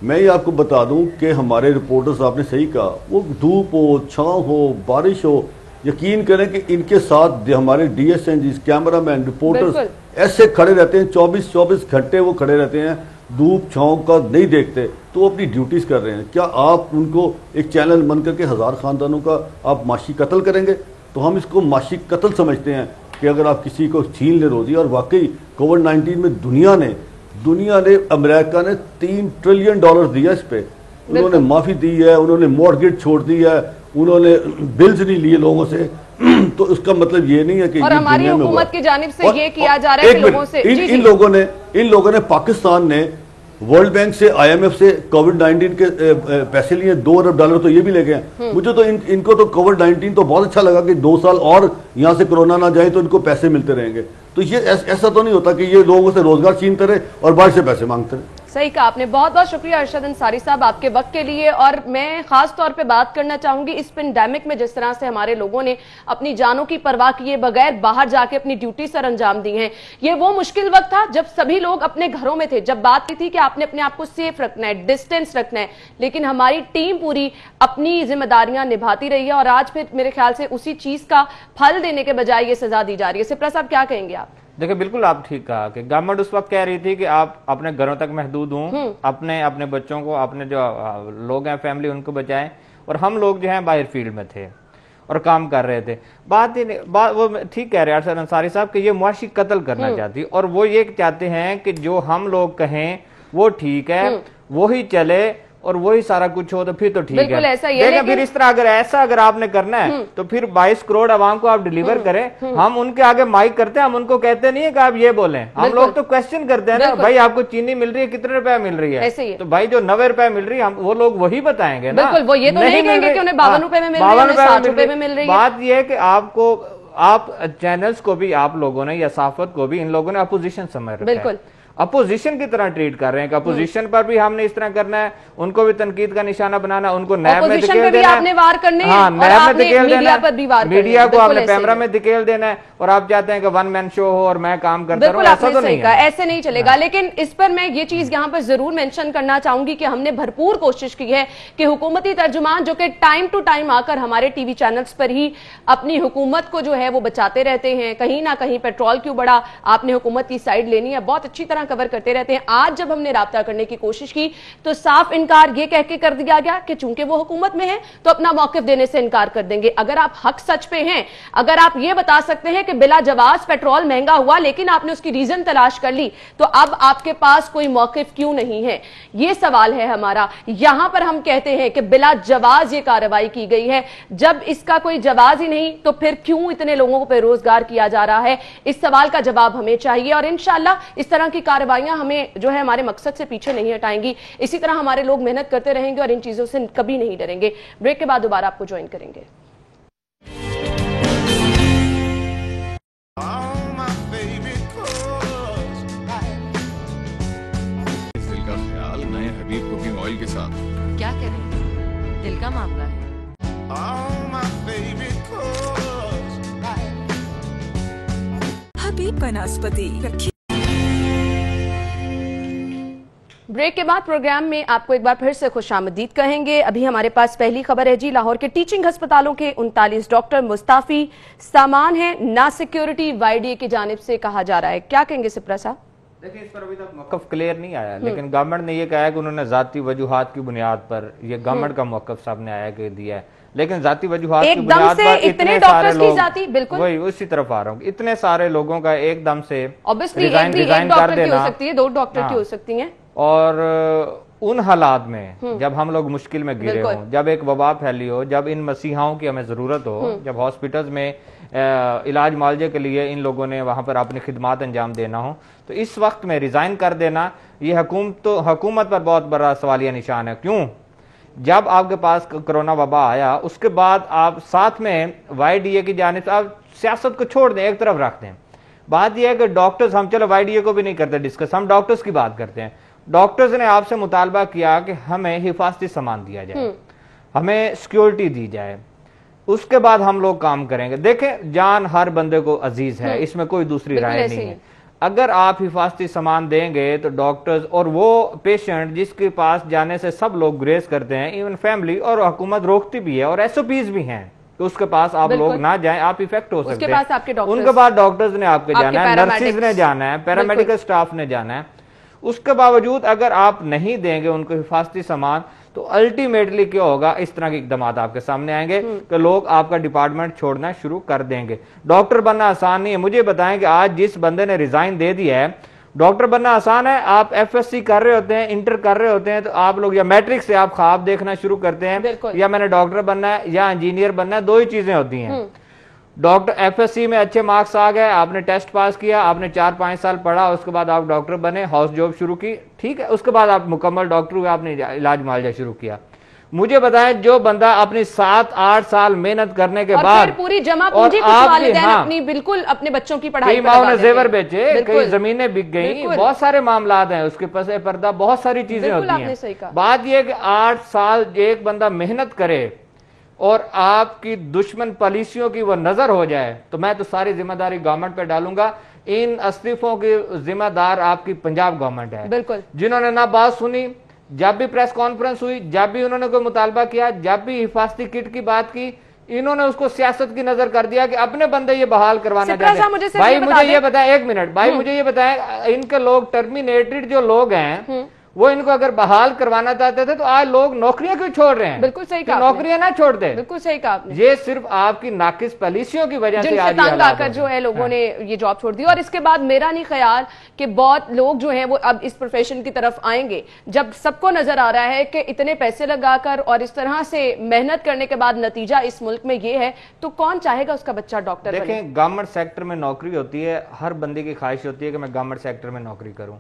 मैं ये आपको बता दूं कि हमारे रिपोर्टर्स, आपने सही कहा, वो धूप हो, छाँव हो, बारिश हो, यकीन करें कि इनके साथ हमारे DSNG, कैमरामैन, रिपोर्टर्स ऐसे खड़े रहते हैं, 24-24 घंटे वो खड़े रहते हैं, धूप छाँव का नहीं देखते, तो वो अपनी ड्यूटीज़ कर रहे हैं। क्या आप उनको एक चैनल बंद करके 1000 ख़ानदानों का आप माशी कत्ल करेंगे? तो हम इसको माशी कत्ल समझते हैं कि अगर आप किसी को छीन ले रोजी। और वाकई कोविड-19 में दुनिया ने अमेरिका ने $3 ट्रिलियन दिया इस पे, उन्होंने माफी दी है, उन्होंने मॉर्गेज छोड़ दी है, उन्होंने बिल्स नहीं लिए लोगों से। तो उसका मतलब ये नहीं है कि और हमारी हुकूमत की जानिब से ये किया जा रहा है कि लोगों से इन लोगों ने पाकिस्तान ने वर्ल्ड बैंक से, IMF से कोविड-19 के पैसे लिए, $2 अरब तो ये भी ले गए। मुझे तो इनको तो कोविड-19 तो बहुत अच्छा लगा कि 2 साल और यहाँ से कोरोना ना जाए तो इनको पैसे मिलते रहेंगे। तो ये ऐसा तो नहीं होता कि ये लोगों से रोजगार छीनते रहे और बाहर से पैसे मांगते रहे। सही कहा आपने। बहुत बहुत शुक्रिया अरशद अंसारी साहब आपके वक्त के लिए। और मैं खास तौर पे बात करना चाहूंगी इस पेंडेमिक में जिस तरह से हमारे लोगों ने अपनी जानों की परवाह किए बगैर बाहर जाके अपनी ड्यूटी सर अंजाम दी हैं। ये वो मुश्किल वक्त था जब सभी लोग अपने घरों में थे, जब बात थी कि आपने अपने आप को सेफ रखना है, डिस्टेंस रखना है, लेकिन हमारी टीम पूरी अपनी जिम्मेदारियां निभाती रही है और आज फिर मेरे ख्याल से उसी चीज का फल देने के बजाय ये सजा दी जा रही है। सिप्रा साहब क्या कहेंगे आप? देखिए, बिल्कुल आप ठीक कहा कि गवर्नमेंट उस वक्त कह रही थी कि आप अपने घरों तक महदूद हों, अपने बच्चों को, अपने जो लोग हैं फैमिली, उनको बचाएं। और हम लोग जो हैं बाहर फील्ड में थे और काम कर रहे थे। बात वो ठीक कह रहे हैं अरशद अंसारी साहब कि ये मुआशी कत्ल करना चाहती, और वो ये चाहते हैं कि जो हम लोग कहें वो ठीक है, वही चले और वही सारा कुछ हो तो फिर तो ठीक है। ऐसा ही है। लेकिन फिर इस तरह अगर आपने करना है तो फिर 22 करोड़ आवाम को आप डिलीवर करें। हम उनके आगे माइक करते हैं, हम उनको कहते नहीं है कि आप ये बोलें। हम लोग तो क्वेश्चन करते हैं ना, भाई आपको चीनी मिल रही है, कितने रुपए मिल रही है? तो भाई जो 90 रुपए मिल रही है, हम वो लोग वही बताएंगे ना। बिल्कुल, वो ये तो नहीं कहेंगे कि उन्हें 52 रुपए में मिल रही है, 60 रुपए में मिल रही है। बात यह है कि आप चैनल्स को भी, आप लोगों ने या सहाफत को भी, इन लोगों ने अपोजिशन समझ रखा है, अपोजिशन की तरह ट्रीट कर रहे हैं कि अपोजिशन पर भी हमने इस तरह करना है, उनको भी तनकीद का निशाना बनाना, उनको नैब में धकेल देना है, मीडिया को आपने कैमरा में धकेल देना है, और आप चाहते हैं कि 1 मैन शो हो और मैं काम करता रहूं। ऐसा तो नहीं है, ऐसे नहीं चलेगा। लेकिन इस पर मैं ये चीज यहाँ पर जरूर मेंशन करना चाहूंगी कि हमने भरपूर कोशिश की है कि हुकूमती तर्जुमान जो कि टाइम टू टाइम आकर हमारे टीवी चैनल्स पर ही अपनी हुकूमत को जो है वो बचाते रहते हैं, कहीं ना कहीं पेट्रोल क्यों बढ़ा, आपने हुकूमत की साइड लेनी है, बहुत अच्छी तरह तरह कवर करते रहते हैं। आज जब हमने राब्ता करने की कोशिश की तो साफ इनकार ये कह के कर दिया गया कि चूंकि वो हुकूमत में है तो अपना मौकिफ देने से इनकार कर देंगे। अगर आप हक सच पे हैं, अगर आप ये बता सकते हैं कि बिला जवाज पेट्रोल महंगा हुआ लेकिन आपने उसकी रीजन तलाश कर ली, तो अब आपके पास कोई मौकिफ क्यों नहीं है, ये सवाल है हमारा। यहां पर हम कहते हैं कि बिला जवाज ये कार्रवाई की गई है। जब इसका कोई जवाज ही नहीं तो फिर क्यों इतने लोगों को बेरोजगार किया जा रहा है? इस सवाल का जवाब हमें चाहिए और इंशाल्लाह इस तरह की कार्रवाइयां हमें जो है हमारे मकसद से पीछे नहीं हटाएंगी। इसी तरह हमारे लोग मेहनत करते रहेंगे और इन चीजों से कभी नहीं डरेंगे। ब्रेक के बाद दोबारा आपको ज्वाइन करेंगे। दिल का ख्याल नए हबीब कुकिंग ऑयल के साथ। क्या करें, दिल का मामला है। हबीब वनस्पति रखी। ब्रेक के बाद प्रोग्राम में आपको एक बार फिर से खुशामदीद कहेंगे। अभी हमारे पास पहली खबर है जी, लाहौर के टीचिंग अस्पतालों के 39 डॉक्टर मुस्ताफी सामान है, ना सिक्योरिटी YDA की जानिब से कहा जा रहा है। क्या कहेंगे सिप्रा साहब? देखिए, इस पर अभी तक मौकफ क्लियर नहीं आया, लेकिन गवर्नमेंट ने यह कहा है कि उन्होंने जाती वजूहात की बुनियाद पर, यह गवर्नमेंट का मौकफ सामने आया कि दिया है, लेकिन जाती वजूहात की बुनियाद पर इतने सारे लोग, बिल्कुल वही उसी तरफ आ रहा हूँ, इतने सारे लोगों का एकदम से रिजाइन कर देना, हो सकती है 2 डॉक्टर की हो सकती हैं। और उन हालात में जब हम लोग मुश्किल में गिरे हों, जब एक वबा फैली हो, जब इन मसीहाओं की हमें जरूरत हो, जब हॉस्पिटल्स में इलाज मुआवजे के लिए इन लोगों ने वहां पर अपनी खिदमात अंजाम देना हो, तो इस वक्त में रिजाइन कर देना ये हुकूमत पर बहुत बड़ा सवालिया निशान है। क्यों? जब आपके पास कोरोना वबा आया उसके बाद आप साथ में YDA की जानिब से आप सियासत को छोड़ दें, एक तरफ रख दें। बात यह है कि डॉक्टर्स, हम चलो YDA को भी नहीं करते डिस्कस, हम डॉक्टर्स की बात करते हैं। डॉक्टर्स ने आपसे मुतालबा किया कि हमें हिफाजती सामान दिया जाए, हमें सिक्योरिटी दी जाए, उसके बाद हम लोग काम करेंगे। देखें, जान हर बंदे को अजीज है, इसमें कोई दूसरी राय नहीं है। अगर आप हिफाजती सामान देंगे तो डॉक्टर्स और वो पेशेंट जिसके पास जाने से सब लोग गुरेज करते हैं, इवन फैमिली और हुकूमत रोकती भी है और SOPs भी हैं, तो उसके पास आप लोग ना जाएं, आप इफेक्ट हो सकते हैं। उनके पास डॉक्टर्स ने आपके जाना है, नर्सिस ने जाना है, पैरामेडिकल स्टाफ ने जाना है। उसके बावजूद अगर आप नहीं देंगे उनको हिफाजती सामान, तो अल्टीमेटली क्या होगा? इस तरह के इकदाम आपके सामने आएंगे कि लोग आपका डिपार्टमेंट छोड़ना शुरू कर देंगे। डॉक्टर बनना आसान नहीं है। मुझे बताएं कि आज जिस बंदे ने रिजाइन दे दिया है, डॉक्टर बनना आसान है? आप FSC कर रहे होते हैं, इंटर कर रहे होते हैं, तो आप लोग या मैट्रिक से आप ख्वाब देखना शुरू करते हैं, या मैंने डॉक्टर बनना है या इंजीनियर बनना है, 2 ही चीजें होती हैं। डॉक्टर FSC में अच्छे मार्क्स आ गए, आपने टेस्ट पास किया, आपने 4-5 साल पढ़ा, उसके बाद आप डॉक्टर बने, हाउस जॉब शुरू की, ठीक है, उसके बाद आप मुकम्मल डॉक्टर हुए, आपने इलाज मुआवजा शुरू किया। मुझे बताएं, जो बंदा अपनी 7-8 साल मेहनत करने के बाद पूरी जमा पूंजी अपनी बिल्कुल अपने बच्चों की पढ़ाई, माओ ने जेवर बेचे, कई जमीनें बिक गई, बहुत सारे मामला हैं, उसके पसे पर्दा बहुत सारी चीजें होती हैं। बात यह कि 8 साल एक बंदा मेहनत करे और आपकी दुश्मन पॉलिसियों की वो नजर हो जाए, तो मैं तो सारी जिम्मेदारी गवर्नमेंट पे डालूंगा। इन इस्तीफों की जिम्मेदार आपकी पंजाब गवर्नमेंट है, बिल्कुल, जिन्होंने ना बात सुनी, जब भी प्रेस कॉन्फ्रेंस हुई, जब भी उन्होंने कोई मुतालबा किया, जब भी हिफाजती किट की बात की, इन्होंने उसको सियासत की नजर कर दिया कि अपने बंदे ये बहाल करवाना चाहते हैं। भाई मुझे ये बताएं, 1 मिनट भाई, मुझे ये बताएं, इनके लोग टर्मिनेटेड जो लोग हैं वो इनको अगर बहाल करवाना चाहते थे तो आज लोग नौकरियां क्यों छोड़ रहे हैं? बिल्कुल सही कहा, नौकरियां ना छोड़ दे। बिल्कुल सही कहा आपने। ये सिर्फ आपकी नाकिस पॉलिसियों की वजह से आज तंग आकर जो है लोगों ने ये जॉब छोड़ दी। और इसके बाद मेरा नहीं ख्याल कि बहुत लोग जो है वो अब इस प्रोफेशन की तरफ आएंगे, जब सबको नजर आ रहा है कि इतने पैसे लगाकर और इस तरह से मेहनत करने के बाद नतीजा इस मुल्क में ये है, तो कौन चाहेगा उसका बच्चा डॉक्टर बने? देखें, गवर्नमेंट सेक्टर में नौकरी होती है, हर बंदे की ख्वाहिश होती है कि मैं गवर्नमेंट सेक्टर में नौकरी करूं।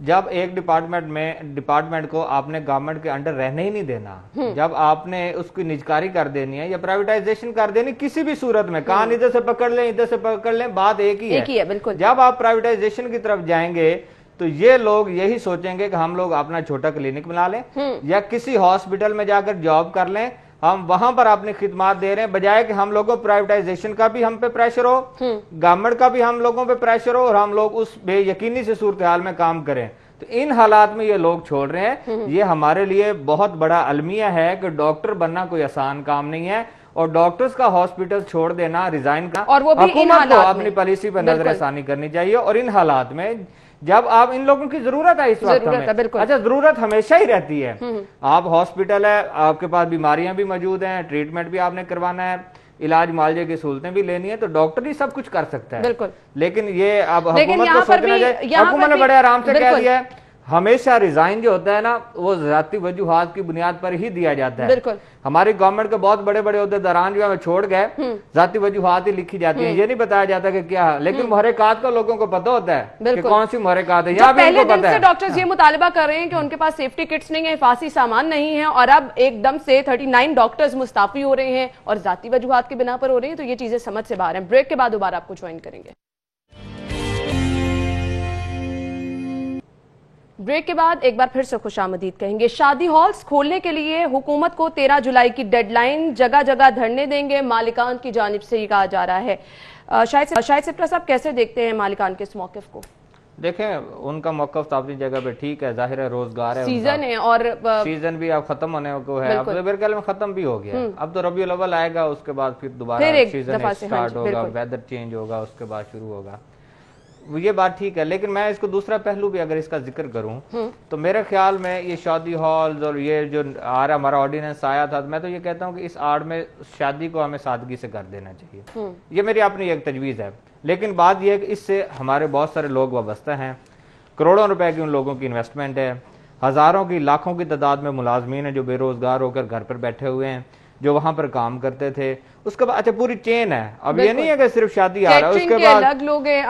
जब एक डिपार्टमेंट को आपने गवर्नमेंट के अंडर रहने ही नहीं देना, जब आपने उसकी निजकारी कर देनी है या प्राइवेटाइजेशन कर देनी, किसी भी सूरत में, कान इधर से पकड़ लें इधर से पकड़ लें, बात एक ही है बिल्कुल। जब आप प्राइवेटाइजेशन की तरफ जाएंगे तो ये लोग यही सोचेंगे कि हम लोग अपना छोटा क्लिनिक बना लें या किसी हॉस्पिटल में जाकर जॉब कर लें, हम वहां पर अपनी खिदमात दे रहे हैं, बजाय कि हम लोगों प्राइवेटाइजेशन का भी हम पे प्रेशर हो, गवर्नमेंट का भी हम लोगों पे प्रेशर हो और हम लोग उस बेयकीनी से सूरत हाल में काम करें। तो इन हालात में ये लोग छोड़ रहे हैं। ये हमारे लिए बहुत बड़ा अलमिया है कि डॉक्टर बनना कोई आसान काम नहीं है और डॉक्टर्स का हॉस्पिटल छोड़ देना, रिजाइन का, और वो भी हुकूमत को अपनी पॉलिसी पर नजरसानी करनी चाहिए। और इन हालात में जब आप इन लोगों की जरूरत है इस वक्त जरूरत है, बिल्कुल। अच्छा, जरूरत हमेशा ही रहती है। आप हॉस्पिटल है, आपके पास बीमारियां भी मौजूद हैं, ट्रीटमेंट भी आपने करवाना है, इलाज मुआवजे की सहूलतें भी लेनी है, तो डॉक्टर ही सब कुछ कर सकता है। बिल्कुल। लेकिन ये अब लेकिन हुकूमत को सोचना चाहिए। हुकूमत ने बड़े आराम से कह दिया है, हमेशा रिजाइन जो होता है ना, वो जाती वजूहात की बुनियाद पर ही दिया जाता है। बिल्कुल। हमारी गवर्नमेंट के बहुत बड़े बड़े अहदेदारान जो है छोड़ गए, जाती वजूहात ही लिखी जाती है, ये नहीं बताया जाता कि क्या है। लेकिन मुहर्रिकात का लोगों को पता होता है कि कौन सी मुहर्रिकात है, यहाँ भी पहले उनको दिन पता से है। डॉक्टर्स ये मुतालबा कर रहे हैं कि उनके पास सेफ्टी किट्स नहीं है, हिफाजी सामान नहीं है, और अब एकदम से 39 डॉक्टर्स मुस्ताफी हो रहे हैं और जाती वजूहात की बिना पर हो रही है, तो ये चीजें समझ से बाहर हैं। ब्रेक के बाद दोबारा आपको ज्वाइन करेंगे। ब्रेक के बाद एक बार फिर से खुशामदीद कहेंगे। शादी हॉल्स खोलने के लिए हुकूमत को 13 जुलाई की डेडलाइन, जगह जगह धरने देंगे मालिकान की जानिब से, ये कहा जा रहा है। शाहिद सिप्रा साहब, कैसे देखते हैं मालिकान के इस मौक़िफ़ को? देखें, उनका मौक़िफ़ तो अपनी जगह पे ठीक है, जाहिर है रोजगार है, सीजन है और सीजन भी अब खत्म होने को है, अब तो मेरे ख्याल में खत्म भी हो गया। अब तो रबीउल अव्वल आएगा, उसके बाद फिर दोबारा सीजन स्टार्ट होगा, वेदर चेंज होगा, उसके बाद शुरू होगा। ये बात ठीक है, लेकिन मैं इसको दूसरा पहलू भी अगर इसका जिक्र करूं तो मेरे ख्याल में ये शादी हॉल्स और ये जो आ रहा हमारा ऑर्डिनेंस आया था, मैं तो ये कहता हूं कि इस आड़ में शादी को हमें सादगी से कर देना चाहिए। ये मेरी अपनी एक तजवीज़ है। लेकिन बात यह है कि इससे हमारे बहुत सारे लोग वाबस्ता हैं, करोड़ों रुपए की उन लोगों की इन्वेस्टमेंट है, हज़ारों की लाखों की तादाद में मुलाजमीन है जो बेरोजगार होकर घर पर बैठे हुए हैं, जो वहां पर काम करते थे। उसके बाद अच्छा पूरी चेन है, अब ये नहीं है कि सिर्फ शादी आ रहा है,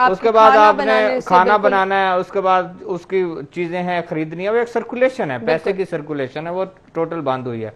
उसके बाद आपने खाना बनाना है, उसके बाद उसकी चीजें हैं खरीदनी है, वो एक सर्कुलेशन है, पैसे की सर्कुलेशन है, वो टोटल बंद हुई है।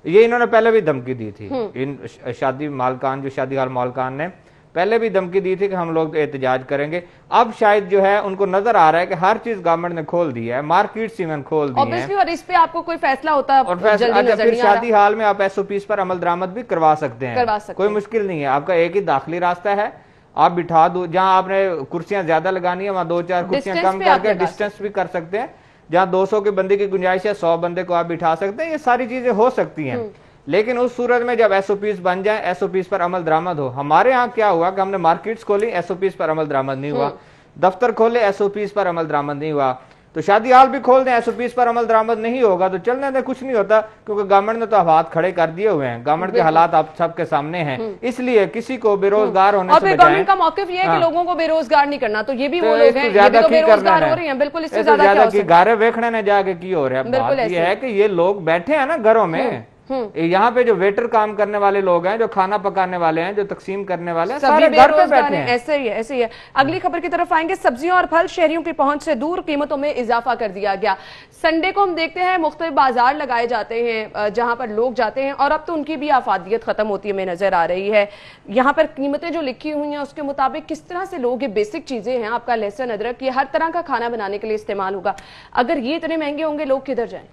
ये इन्होंने पहले भी धमकी दी थी, इन शादी मालकान, जो शादी हाल मालकान ने पहले भी धमकी दी थी कि हम लोग एहतजाज करेंगे। अब शायद जो है उनको नजर आ रहा है कि हर चीज गवर्नमेंट ने खोल दी है, मार्केट इवन खोल दी है, और इस पे आपको कोई फैसला होता है और फिर शादी हाल में आप SOPs पर अमल दरामद भी करवा सकते हैं, कोई मुश्किल नहीं है। आपका एक ही दाखिली रास्ता है, आप बिठा दो, जहां आपने कुर्सियां ज्यादा लगानी है वहां 2-4 कुर्सियां कम करके डिस्टेंस भी कर सकते हैं। जहां 200 के बंदे की गुंजाइश है 100 बंदे को आप बिठा सकते हैं। ये सारी चीजें हो सकती हैं, लेकिन उस सूरत में जब SOPs बन जाए, SOPs पर अमल दरामद हो। हमारे यहाँ क्या हुआ कि हमने मार्केट्स खोली, SOPs पर अमल दरामद नहीं हुआ, दफ्तर खोले, SOPs पर अमल दरामद नहीं हुआ, तो शादी हाल भी खोल दें, SOPs पर अमल दरामद नहीं होगा तो चलने दें, कुछ नहीं होता, क्योंकि गवर्नमेंट ने तो हालात खड़े कर दिए हुए हैं। गवर्नमेंट के हालात आप सबके सामने हैं, इसलिए किसी को बेरोजगार होने से बचाएं। गवर्नमेंट का मौक़िफ़ ये है कि लोगों को बेरोजगार नहीं करना, तो ये भी वो लोग हैं ये भी तो बेरोजगार हो रहे हैं। बिल्कुल, इससे ज्यादा क्या हो सकता है? घरे देखने ने जाके की हो रहा है। बात ये है कि ये लोग बैठे हैं ना घरों में, यहाँ पे जो वेटर काम करने वाले लोग हैं, जो खाना पकाने वाले हैं, जो तकसीम करने वाले हैं, सारे घर पे बैठे हैं। ऐसे ही है, ऐसे ही है। अगली खबर की तरफ आएंगे। सब्जियों और फल शहरियों की पहुंच से दूर, कीमतों में इजाफा कर दिया गया। संडे को हम देखते हैं मुख्तलिफ बाजार लगाए जाते हैं जहां पर लोग जाते हैं, और अब तो उनकी भी आफादियत खत्म होती हमें नजर आ रही है। यहाँ पर कीमतें जो लिखी हुई हैं उसके मुताबिक किस तरह से लोग, ये बेसिक चीजें हैं, आपका लहसुन अदरक, ये हर तरह का खाना बनाने के लिए इस्तेमाल होगा। अगर ये इतने महंगे होंगे, लोग किधर जाएं?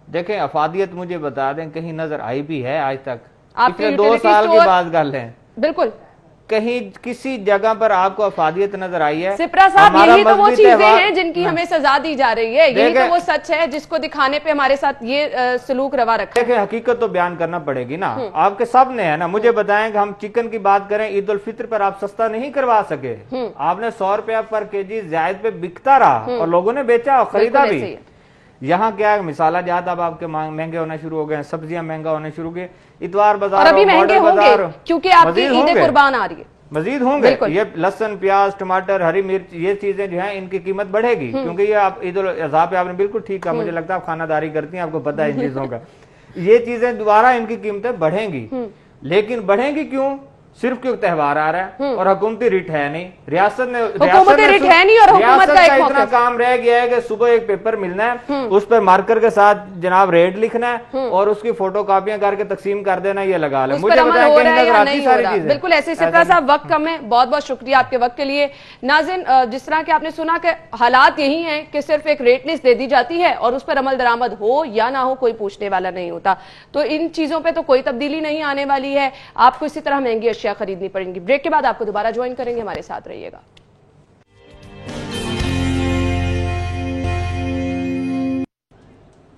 देखें, अफादियत मुझे बता दें कहीं नजर आई भी है आज तक? पिछले 2 साल की बात गल है, बिल्कुल कहीं किसी जगह पर आपको अफादियत नजर आई है? सिप्रा साहब, यही तो वो चीजें हैं जिनकी हमें सजा दी जा रही है, यही तो वो सच है जिसको दिखाने पे हमारे साथ ये सलूक रवा रखा है। देखिए, हकीकत तो बयान करना पड़ेगी ना, आपके सामने है ना। मुझे बताएं कि हम चिकन की बात करें, ईद उल फित्र पर आप सस्ता नहीं करवा सके, आपने 100 रुपया पर केजी जायद पे बिकता रहा और लोगों ने बेचा और खरीदा भी। यहाँ क्या है, मिसाला जात अब आपके महंगे होना शुरू हो गए, सब्जियां महंगा होने शुरू हो गए, इतवार बाजार अभी महंगे होंगे क्योंकि आपकी ईद कुर्बान आ रही है, मजीद होंगे। ये लहसुन, प्याज, टमाटर, हरी मिर्च, ये चीजें जो है इनकी कीमत बढ़ेगी, क्योंकि ये आप ईद उल अज़हा पे आपने बिल्कुल ठीक कहा, मुझे लगता है आप खानादारी करती हैं, आपको पता है इन चीजों का। ये चीजें दोबारा इनकी कीमतें बढ़ेंगी, लेकिन बढ़ेंगी क्यों? सिर्फ क्यों त्यौहार आ रहा है और हुकूमती रिट है नहीं, रियासत ने रिट है नहीं, और हुकूमत का इतना काम रह गया है कि सुबह एक पेपर मिलना है, उस पर मार्कर के साथ जनाब रेट लिखना है और उसकी फोटो कापियां करके तकसीम कर देना, ये लगा ले। मुझे बिल्कुल ऐसे। सिप्रा साहब, वक्त कम है, बहुत बहुत शुक्रिया आपके वक्त के लिए। नाज़रीन, जिस तरह के आपने सुना कि हालात यही हैं कि सिर्फ एक रेट लिस्ट दे दी जाती है और उस पर अमल दरामद हो या ना हो कोई पूछने वाला नहीं होता, तो इन चीजों पर तो कोई तब्दीली नहीं आने वाली है। आपको इसी तरह महंगी अशिया खरीदनी पड़ेंगी। ब्रेक के बाद आपको दोबारा ज्वाइन करेंगे, हमारे साथ रहिएगा।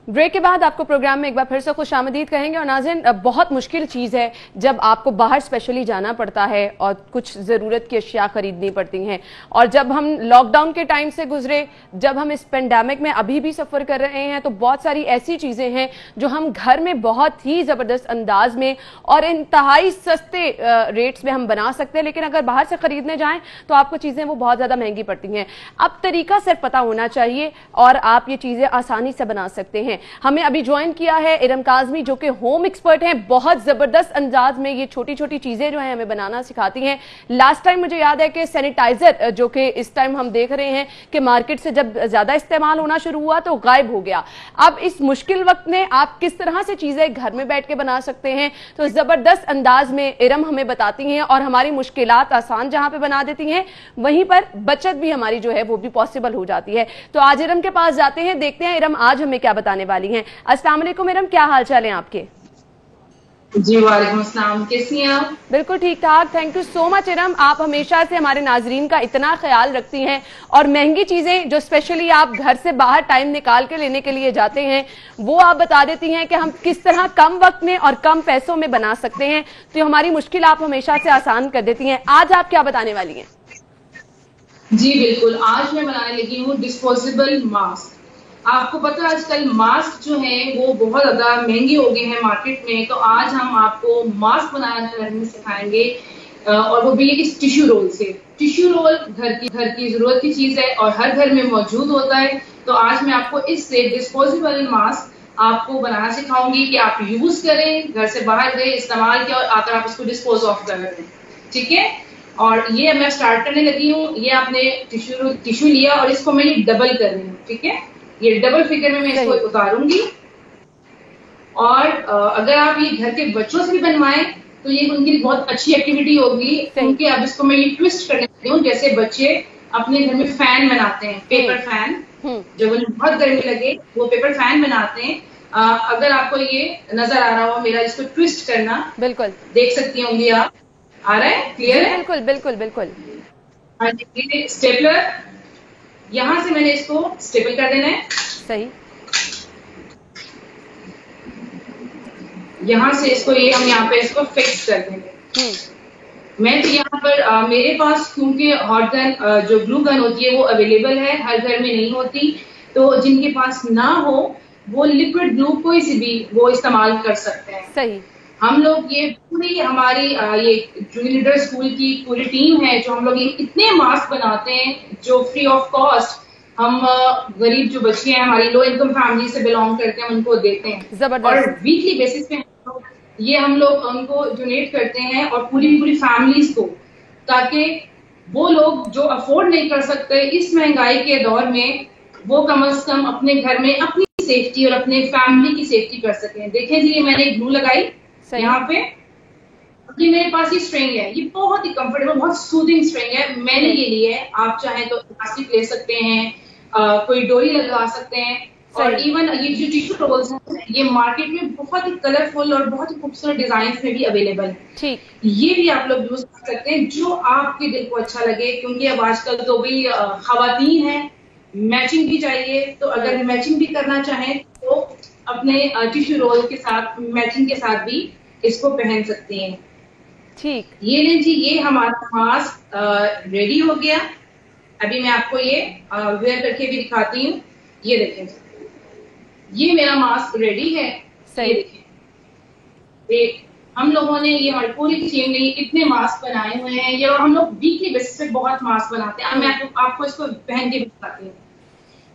ब्रेक के बाद आपको प्रोग्राम में एक बार फिर से खुशामदीद कहेंगे। और नाज़रीन, बहुत मुश्किल चीज़ है जब आपको बाहर स्पेशली जाना पड़ता है और कुछ ज़रूरत की अशिया खरीदनी पड़ती हैं। और जब हम लॉकडाउन के टाइम से गुजरे, जब हम इस पेंडेमिक में अभी भी सफ़र कर रहे हैं, तो बहुत सारी ऐसी चीज़ें हैं जो हम घर में बहुत ही ज़बरदस्त अंदाज में और इंतहाई सस्ते रेट्स में हम बना सकते हैं, लेकिन अगर बाहर से खरीदने जाएं तो आपको चीज़ें वो बहुत ज़्यादा महंगी पड़ती हैं। अब तरीका सिर्फ पता होना चाहिए और आप ये चीज़ें आसानी से बना सकते हैं। हमें अभी ज्वाइन किया है इरम काज़मी, जो कि होम एक्सपर्ट हैं। बहुत जबरदस्त अंदाज में ये छोटी छोटी चीजें जो हैं हमें बनाना सिखाती हैं। लास्ट टाइम मुझे याद है कि सैनिटाइजर, जो कि इस टाइम हम देख रहे हैं कि मार्केट से जब ज्यादा इस्तेमाल होना शुरू हुआ तो गायब हो गया। अब इस मुश्किल वक्त में आप किस तरह से चीजें घर में बैठ के बना सकते हैं, तो जबरदस्त अंदाज में इरम हमें बताती हैं और हमारी मुश्किलात आसान जहां पे बना देती हैं, वहीं पर बचत भी हमारी जो है वो भी पॉसिबल हो जाती है। तो आज इरम के पास जाते हैं, देखते हैं इरम आज हमें क्या बताने वाली हैं। अस्सलाम वालेकुम इरम, क्या हाल चाल है आपके? जी वालेकुम अस्सलाम, कैसी हैं आप? बिल्कुल ठीक ठाक, thank you so much Iram. आप हमेशा से हमारे नाजरीन का इतना ख्याल रखती हैं और महंगी चीजें जो स्पेशली आप घर से बाहर टाइम निकाल के लेने के लिए जाते हैं, वो आप बता देती हैं कि हम किस तरह कम वक्त में और कम पैसों में बना सकते हैं। तो हमारी मुश्किल आप हमेशा से आसान कर देती हैं। आज आप क्या बताने वाली हैं? जी बिल्कुल, आज मैं बनाने लगी हूँ डिस्पोजेबल मास्क। आपको पता है आजकल मास्क जो है वो बहुत ज्यादा महंगे हो गए हैं मार्केट में, तो आज हम आपको मास्क बनाना सिखाएंगे और वो भी इस टिश्यू रोल से। टिश्यू रोल घर की जरूरत की चीज है और हर घर में मौजूद होता है। तो आज मैं आपको इससे डिस्पोजेबल मास्क आपको बनाना सिखाऊंगी कि आप यूज करें, घर से बाहर गए, इस्तेमाल किया और आकर आप इसको डिस्पोज ऑफ कर दें। ठीक है, और ये मैं स्टार्ट करने लगी हूँ। ये आपने टिश्यू लिया और इसको मैं ये डबल कर रही हूँ। ठीक है, ये डबल फिगर में मैं इसको उतारूंगी। और अगर आप ये घर के बच्चों से भी बनवाएं तो ये उनकी बहुत अच्छी एक्टिविटी होगी, क्योंकि अब इसको मैं ये ट्विस्ट कर देती हूँ। जैसे बच्चे अपने घर में फैन बनाते हैं, पेपर फैन, जब उन्हें बहुत गर्मी लगे वो पेपर फैन बनाते हैं। अगर आपको ये नजर आ रहा हो मेरा इसको ट्विस्ट करना, बिल्कुल देख सकती होंगी आप। आ रहा है, क्लियर है? बिल्कुल बिल्कुल बिल्कुल। हाँ जी, स्टेपलर, यहां से मैंने इसको स्टेपल कर देना है। सही, यहां से इसको ये हम यहाँ पे इसको फिक्स कर देंगे। मैं तो यहाँ पर मेरे पास क्योंकि हॉट गन जो ग्लू गन होती है वो अवेलेबल है, हर घर में नहीं होती, तो जिनके पास ना हो वो लिक्विड ग्लू कोई सी भी वो इस्तेमाल कर सकते हैं। सही। हम लोग ये पूरी हमारी ये जूनियर लीडर स्कूल की पूरी टीम है जो हम लोग ये इतने मास्क बनाते हैं जो फ्री ऑफ कॉस्ट हम गरीब जो बच्चे हैं, हमारी लो इनकम फैमिली से बिलोंग करते हैं, उनको देते हैं। जबरदस्त। और वीकली बेसिस पे हम लोग उनको डोनेट करते हैं और पूरी फैमिलीज को, ताकि वो लोग जो अफोर्ड नहीं कर सकते इस महंगाई के दौर में, वो कम से कम अपने घर में अपनी सेफ्टी और अपने फैमिली की सेफ्टी कर सकें। देखें जी, ये मैंने ग्लू लगाई यहाँ पे, ये मेरे पास ये स्ट्रिंग है, ये बहुत ही कंफर्टेबल, बहुत सूदिंग स्ट्रिंग है, मैंने ये ली है। आप चाहें तो इलास्टिक ले सकते हैं, कोई डोरी लगा सकते हैं। और इवन ये जो टिश्यू रोल्स हैं ये मार्केट में बहुत ही कलरफुल और बहुत ही खूबसूरत डिजाइन में भी अवेलेबल है। ठीक, ये भी आप लोग यूज कर सकते हैं जो आपके दिल को अच्छा लगे, क्योंकि अब आजकल तो भी खवातीन है, मैचिंग भी चाहिए। तो अगर मैचिंग भी करना चाहें तो अपने टिश्यू रोल के साथ मैचिंग के साथ भी इसको पहन सकती हैं। ठीक, ये लें जी, ये हमारा मास्क रेडी हो गया। अभी मैं आपको ये वेयर करके भी दिखाती हूँ। ये देखें, ये मेरा मास्क रेडी है। सही। ये देखें, हम लोगों ने ये हमारी पूरी टीम ने इतने मास्क बनाए हुए हैं ये, और हम लोग वीकली बेसिस पे बहुत मास्क बनाते हैं। मैं आपको इसको पहन के भी दिखाती हूँ।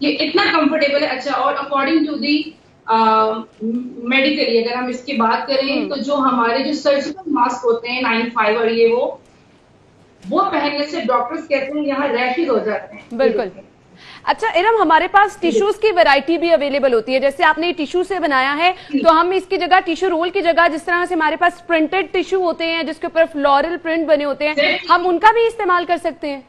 ये इतना कंफर्टेबल है, अच्छा। और अकॉर्डिंग टू दी मेडिकली अगर हम इसकी बात करें तो जो हमारे जो सर्जिकल मास्क होते हैं 95 और ये वो पहनने से डॉक्टर्स कहते हैं यहाँ रैशेज हो जाते हैं। बिल्कुल। अच्छा इरम, हमारे पास टिश्यूज की वैरायटी भी अवेलेबल होती है। जैसे आपने टिश्यू से बनाया है तो हम इसकी जगह टिश्यू रोल की जगह, जिस तरह से हमारे पास प्रिंटेड टिश्यू होते हैं जिसके ऊपर फ्लोरल प्रिंट बने होते हैं, हम उनका भी इस्तेमाल कर सकते हैं।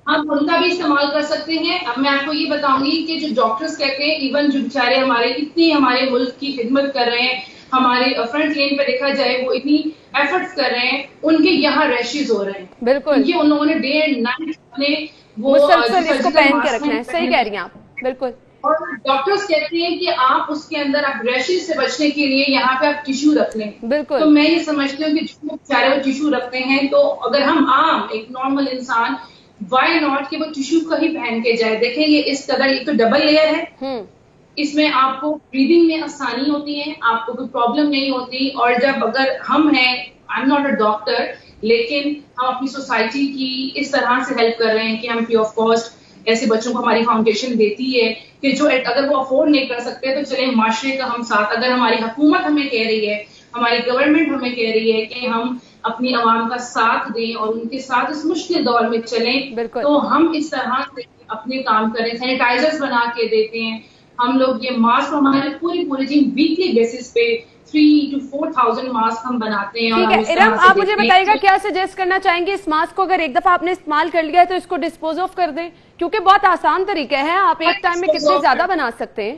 हम उनका भी इस्तेमाल कर सकते हैं। अब मैं आपको ये बताऊंगी कि जो डॉक्टर्स कहते हैं, इवन जो बेचारे हमारे इतनी हमारे मुल्क की खिदमत कर रहे हैं, हमारे फ्रंट लाइन पे देखा जाए वो इतनी एफर्ट्स कर रहे हैं, उनके यहाँ रैशेज हो रहे हैं। बिल्कुल, क्योंकि उन लोगों ने डे एंड नाइट अपने वो मुसलसल इसको पहन के रखना है। सही कह रही हैं आप, बिल्कुल। और डॉक्टर्स कहते हैं कि आप उसके अंदर आप रैशेज से बचने के लिए यहाँ पे आप टिश्यू रख लें। बिल्कुल। तो मैं ये समझती हूँ कि जो बेचारे वो टिश्यू रखते हैं, तो अगर हम आम एक नॉर्मल इंसान वाई नॉट कि वो टिश्यू का ही पहन के जाए। देखें ये इस कदर, ये तो डबल लेयर है, इसमें आपको ब्रीदिंग में आसानी होती है, आपको कोई प्रॉब्लम नहीं होती। और जब अगर हम हैं, I am not a doctor, लेकिन हम अपनी सोसाइटी की इस तरह से हेल्प कर रहे हैं कि हम फ्री ऑफ कॉस्ट ऐसे बच्चों को हमारी फाउंडेशन देती है कि जो अगर वो अफोर्ड नहीं कर सकते तो चले माशरे का हम साथ, अगर हमारी हुकूमत हमें कह रही है, हमारी गवर्नमेंट हमें कह रही है कि हम अपनी आवाम का साथ दें और उनके साथ इस मुश्किल दौर में चलें, तो हम इस तरह से अपने काम करें। सैनिटाइजर्स बना के देते हैं हम लोग, ये मास्क हमारे पूरी टीम वीकली बेसिस पे 3,000 to 4,000 मास्क हम बनाते हैं। ठीक है इरम, आप मुझे बताइएगा क्या सजेस्ट करना चाहेंगे, इस मास्क को अगर एक दफा आपने इस्तेमाल कर लिया है तो इसको डिस्पोज ऑफ कर दें, क्योंकि बहुत आसान तरीका है, आप एक टाइम में कितने ज्यादा बना सकते हैं।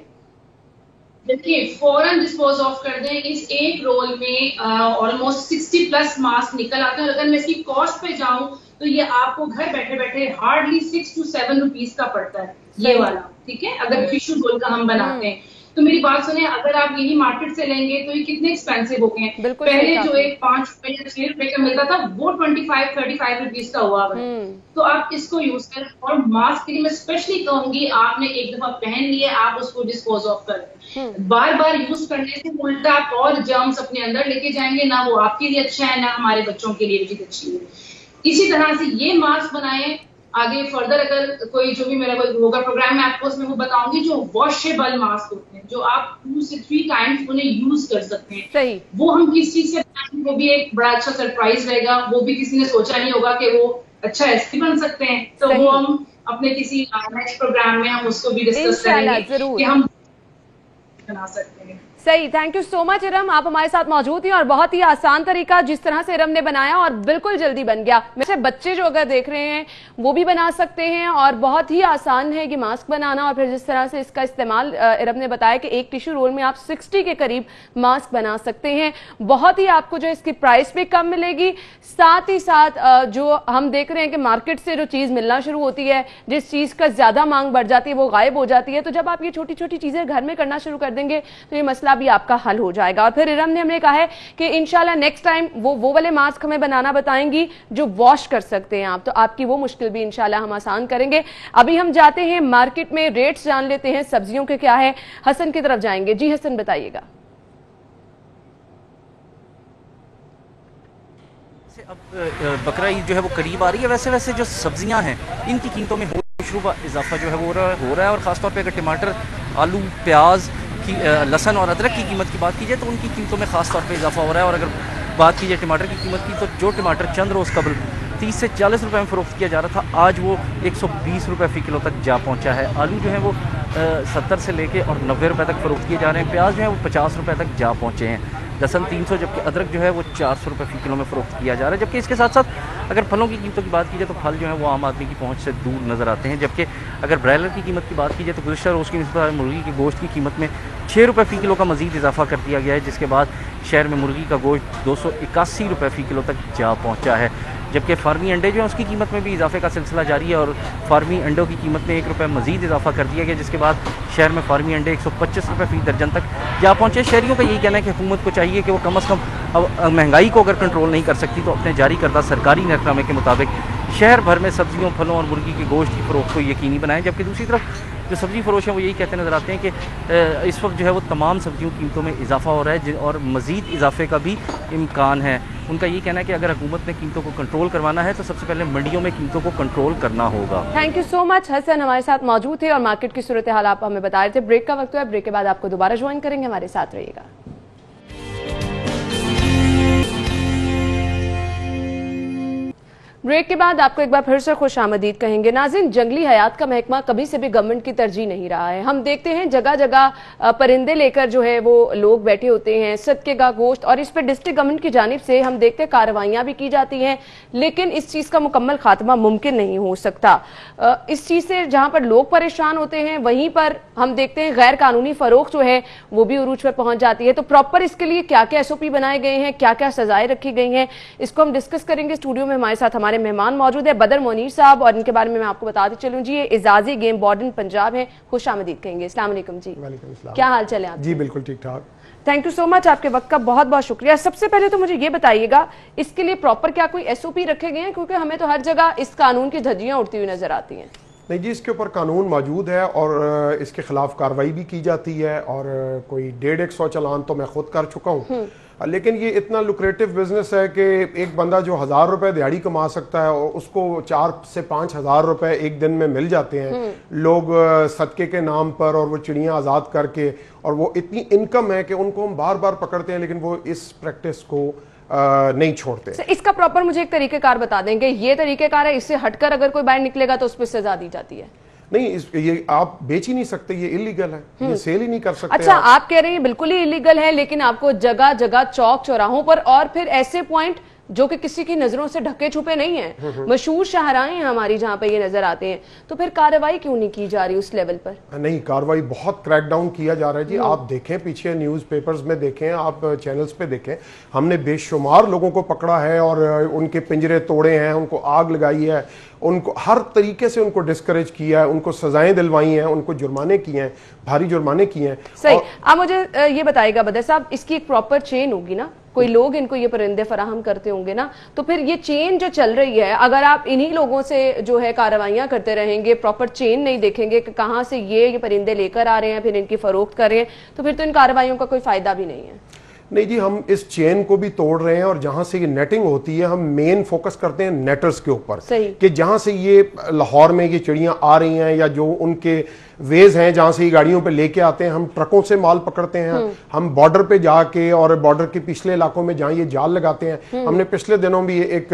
देखिए फौरन डिस्पोज ऑफ कर दें। इस एक रोल में ऑलमोस्ट 60+ मास्क निकल आते हैं। अगर मैं इसकी कॉस्ट पे जाऊं तो ये आपको घर बैठे बैठे हार्डली 6 to 7 रुपीज का पड़ता है ये वाला, ठीक है, अगर टिश्यू रोल का हम बनाते हैं। तो मेरी बात सुने, अगर आप यही मार्केट से लेंगे तो ये कितने एक्सपेंसिव हो गए हैं। पहले जो एक 5 रुपए या 6 रुपए का मिलता था वो 25-35 रुपीज का हुआ है। तो आप इसको यूज करें। और मास्क के लिए मैं स्पेशली कहूंगी, आपने एक दफा पहन लिया, आप उसको डिस्पोज ऑफ करें। बार बार यूज करने से उल्टा आप और जर्म्स अपने अंदर लेके जाएंगे, ना वो आपके लिए अच्छा है, ना हमारे बच्चों के लिए भी अच्छी है। इसी तरह से ये मास्क बनाएं। आगे फर्दर अगर कोई जो भी मेरा कोई होगा प्रोग्राम में आपको उसमें वो बताऊंगी, जो वॉशेबल मास्क होते हैं, जो आप 2 से 3 टाइम्स उन्हें यूज कर सकते हैं। सही। वो हम किस चीज से बनाएंगे, वो भी एक बड़ा अच्छा सरप्राइज रहेगा। वो भी किसी ने सोचा नहीं होगा कि वो अच्छा ऐसे बन सकते हैं। तो वो हम अपने किसी नेक्स्ट प्रोग्राम में हम उसको भी डिस्कस करेंगे कि हम बना सकते हैं। सही, thank you so much Iram, आप हमारे साथ मौजूद हैं और बहुत ही आसान तरीका जिस तरह से इरम ने बनाया और बिल्कुल जल्दी बन गया। वैसे बच्चे जो अगर देख रहे हैं वो भी बना सकते हैं और बहुत ही आसान है कि मास्क बनाना। और फिर जिस तरह से इसका इस्तेमाल इरम ने बताया कि एक टिश्यू रोल में आप 60 के करीब मास्क बना सकते हैं। बहुत ही आपको जो इसकी प्राइस भी कम मिलेगी, साथ ही साथ जो हम देख रहे हैं कि मार्केट से जो चीज मिलना शुरू होती है, जिस चीज का ज्यादा मांग बढ़ जाती है वो गायब हो जाती है। तो जब आप ये छोटी छोटी चीजें घर में करना शुरू कर देंगे तो ये मसला भी आपका हल हो जाएगा। और फिर इरम ने हमें कहा है कि इंशाल्लाह नेक्स्ट टाइम वो वाले मास्क हमें बनाना बताएंगी जो वॉश कर सकते हैं आप, तो आपकी वो मुश्किल भी इंशाल्लाह हम आसान करेंगे। अभी हम जाते हैं मार्केट में, रेट्स जान लेते हैं सब्जियों के क्या है। हसन की तरफ जाएंगे। जी हसन बताइएगा। अब बकरा ईद जो है वो करीब आ रही है, वैसे वैसे जो सब्जियां हैं इनकी कीमतों में शुरू इजाफा जो है वो हो रहा है। और ख़ासतौर पे अगर टमाटर, आलू, प्याज की, लहसुन और अदरक की कीमत की बात की जाए तो उनकी कीमतों में ख़ास तौर पे इजाफा हो रहा है। और अगर बात की जाए टमाटर की कीमत की, तो जो टमाटर चंद रोज़ कबल 30 से 40 रुपये में फ़रोख्त किया जा रहा था, आज वो 120 रुपये फ़ी किलो तक जा पहुंचा है। आलू जो है वो 70 से लेके और 90 रुपये तक फ़रोख्त किए जा रहे हैं। प्याज जो है वो 50 रुपये तक जा पहुँचे हैं। लहसुन 300, जबकि अदरक जो है वो 400 रुपये फ़ी किलो में फ़रोख्त किया जा रहा है। जबकि इसके साथ साथ अगर फलों की कीमतों की बात की जाए तो फल जो है वो आम आदमी की पहुंच से दूर नज़र आते हैं। जबकि अगर ब्रायलर की कीमत की बात की जाए तो गुज़श्ता रोज़ की निस्बत मुर्गी के गोश्त की कीमत में 6 रुपये फ़ी किलो का मज़ीद इजाफा कर दिया गया है, जिसके बाद शहर में मुर्गी का गोश्त 281 रुपये फ़ी किलो तक जा पहुँचा है। जबकि फार्मी अंडे जो है उसकी कीमत में भी इजाफे का सिलसिला जारी है और फार्मी अंडों की कीमत में 1 रुपये मज़ीद इजाफा कर दिया गया, जिसके बाद शहर में फार्मी अंडे 125 रुपये फ़ी दर्जन तक जा पहुँचे। शहरियों का यही कहना है कि हुकूमत को चाहिए कि वो कम अज़ कम अब महंगाई को अगर कंट्रोल नहीं कर सकती तो अपने जारी करदा सरकारी नरखनामे के मुताबिक शहर भर में सब्जियों, फलों और मुर्गी के गोश्त की फ़रोख्त को यकीनी बनाएं। जबकि दूसरी तरफ जो सब्ज़ी फरोश हैं वो यही कहते नज़र आते हैं कि इस वक्त जो है वो तमाम सब्जियों की कीमतों में इजाफा हो रहा है और मज़ीद इजाफे का भी इम्कान है। उनका ये कहना है कि अगर हुकूमत ने कीमतों को कंट्रोल करवाना है तो सबसे पहले मंडियों में कीमतों को कंट्रोल करना होगा। Thank you so much Hasan, हमारे साथ मौजूद थे और मार्केट की सूरत हाल आप हमें बता रहे थे। ब्रेक का वक्त है, ब्रेक के बाद आपको दोबारा ज्वाइन करेंगे, हमारे साथ रहिएगा। ब्रेक के बाद आपको एक बार फिर से खुश आमदीद कहेंगे। नाज़रीन, जंगली हयात का महकमा कभी से भी गवर्नमेंट की तरजीह नहीं रहा है। हम देखते हैं जगह जगह परिंदे लेकर जो है वो लोग बैठे होते हैं, सदके का गोश्त, और इस पर डिस्ट्रिक्ट गवर्नमेंट की जानिब से हम देखते हैं कार्रवाइयाँ भी की जाती हैं, लेकिन इस चीज़ का मुकम्मल खात्मा मुमकिन नहीं हो सकता। इस चीज़ से जहाँ पर लोग परेशान होते हैं वहीं पर हम देखते हैं गैर कानूनी फरोख्त जो है वो भी उरूज पर पहुँच जाती है। तो प्रॉपर इसके लिए क्या क्या SOP बनाए गए हैं, क्या क्या सजाएं रखी गई हैं, इसको हम डिस्कस करेंगे। स्टूडियो में हमारे साथ हमारे हमारे मेहमान मौजूद है बदर मोनीर साहब, और इनके बारे में मैं आपको बताती चलूँ जी, ये एजाजी गेम वार्डन पंजाब है, खुश आमदीद कहेंगे। अस्सलाम वालेकुम जी। वालेकुम अस्सलाम। क्या हाल चाल है आप? जी बिल्कुल ठीक ठाक। थैंक यू सो मच, आपके वक्त का बहुत बहुत शुक्रिया। सबसे पहले तो मुझे ये बताइएगा, इसके लिए प्रॉपर क्या कोई SOP रखे गए हैं, क्योंकि हमें तो हर जगह इस कानून की धज्जियां उड़ती हुई नजर आती हैं। नहीं जी, इसके ऊपर कानून मौजूद है और इसके खिलाफ कार्रवाई भी की जाती है, और कोई 150 चालान तो मैं खुद कर चुका हूँ। लेकिन ये इतना लुक्रेटिव बिजनेस है कि एक बंदा जो 1000 रुपए दिहाड़ी कमा सकता है, और उसको 4 से 5,000 रुपए एक दिन में मिल जाते हैं लोग सदके के नाम पर, और वो चिड़ियाँ आज़ाद करके, और वो इतनी इनकम है कि उनको हम बार बार पकड़ते हैं, लेकिन वो इस प्रैक्टिस को नहीं छोड़ते। इसका प्रॉपर मुझे एक तरीकेकार बता देंगे, ये तरीकेकार है, इससे हटकर अगर कोई बाहर निकलेगा तो उस पर सजा दी जाती है? नहीं, ये आप बेच ही नहीं सकते, ये इलीगल है, ये सेल ही नहीं कर सकते। अच्छा, आप कह रहे हैं बिल्कुल ही इलीगल है, लेकिन आपको जगह जगह चौक चौराहों पर और फिर ऐसे पॉइंट जो कि किसी की नजरों से ढके छुपे नहीं है, मशहूर शाहराएं हैं हमारी जहां पे ये नजर आते हैं, तो फिर कार्रवाई क्यों नहीं की जा रही उस लेवल पर? नहीं, कार्रवाई बहुत क्रैकडाउन किया जा रहा है जी। आप देखें, पीछे न्यूज़पेपर्स में देखें, आप चैनल्स पे देखें, हमने बेशुमार लोगों को पकड़ा है और उनके पिंजरे तोड़े हैं, उनको आग लगाई है, उनको हर तरीके से उनको डिस्करेज किया है, उनको सजाएं दिलवाई हैं, उनको जुर्माने किए हैं, भारी जुर्माने किए हैं। सही। आप मुझे ये बताइएगा बदर साहब, इसकी एक प्रॉपर चेन होगी ना, कोई लोग इनको ये परिंदे फराहम करते होंगे ना, तो फिर ये चेन जो चल रही है, अगर आप इन्हीं लोगों से जो है कार्रवाइयां करते रहेंगे, प्रॉपर चेन नहीं देखेंगे कि कहाँ से ये परिंदे लेकर आ रहे हैं, फिर इनकी फरोख्त कर रहे हैं, तो फिर तो इन कार्रवाइयों का कोई फायदा भी नहीं है। नहीं जी, हम इस चेन को भी तोड़ रहे हैं, और जहां से ये नेटिंग होती है, हम मेन फोकस करते हैं नेटर्स के ऊपर, कि जहां से ये लाहौर में ये चिड़ियां आ रही हैं, या जो उनके वेज हैं जहां से ये गाड़ियों पे लेके आते हैं, हम ट्रकों से माल पकड़ते हैं, हम बॉर्डर पे जाके और बॉर्डर के पिछले इलाकों में जहां ये जाल लगाते हैं, हमने पिछले दिनों भी एक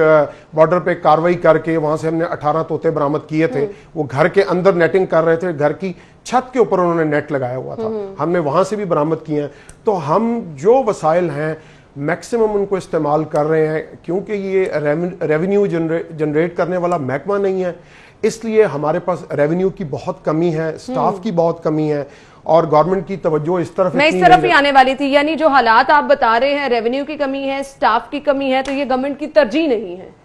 बॉर्डर पे कार्रवाई करके वहां से हमने 18 तोते बरामद किए थे। वो घर के अंदर नेटिंग कर रहे थे, घर की छत के ऊपर उन्होंने नेट लगाया हुआ था, हमने वहां से भी बरामद किए हैं। तो हम जो वसाइल हैं मैक्सिमम उनको इस्तेमाल कर रहे हैं, क्योंकि ये रेवेन्यू जनरेट करने वाला महकमा नहीं है, इसलिए हमारे पास रेवेन्यू की बहुत कमी है, स्टाफ की बहुत कमी है, और गवर्नमेंट की तवज्जो इस तरफ मैं इस तरफ ही आने वाली थी। यानी जो हालात आप बता रहे हैं, रेवेन्यू की कमी है, स्टाफ की कमी है, तो ये गवर्नमेंट की तरजीह नहीं है।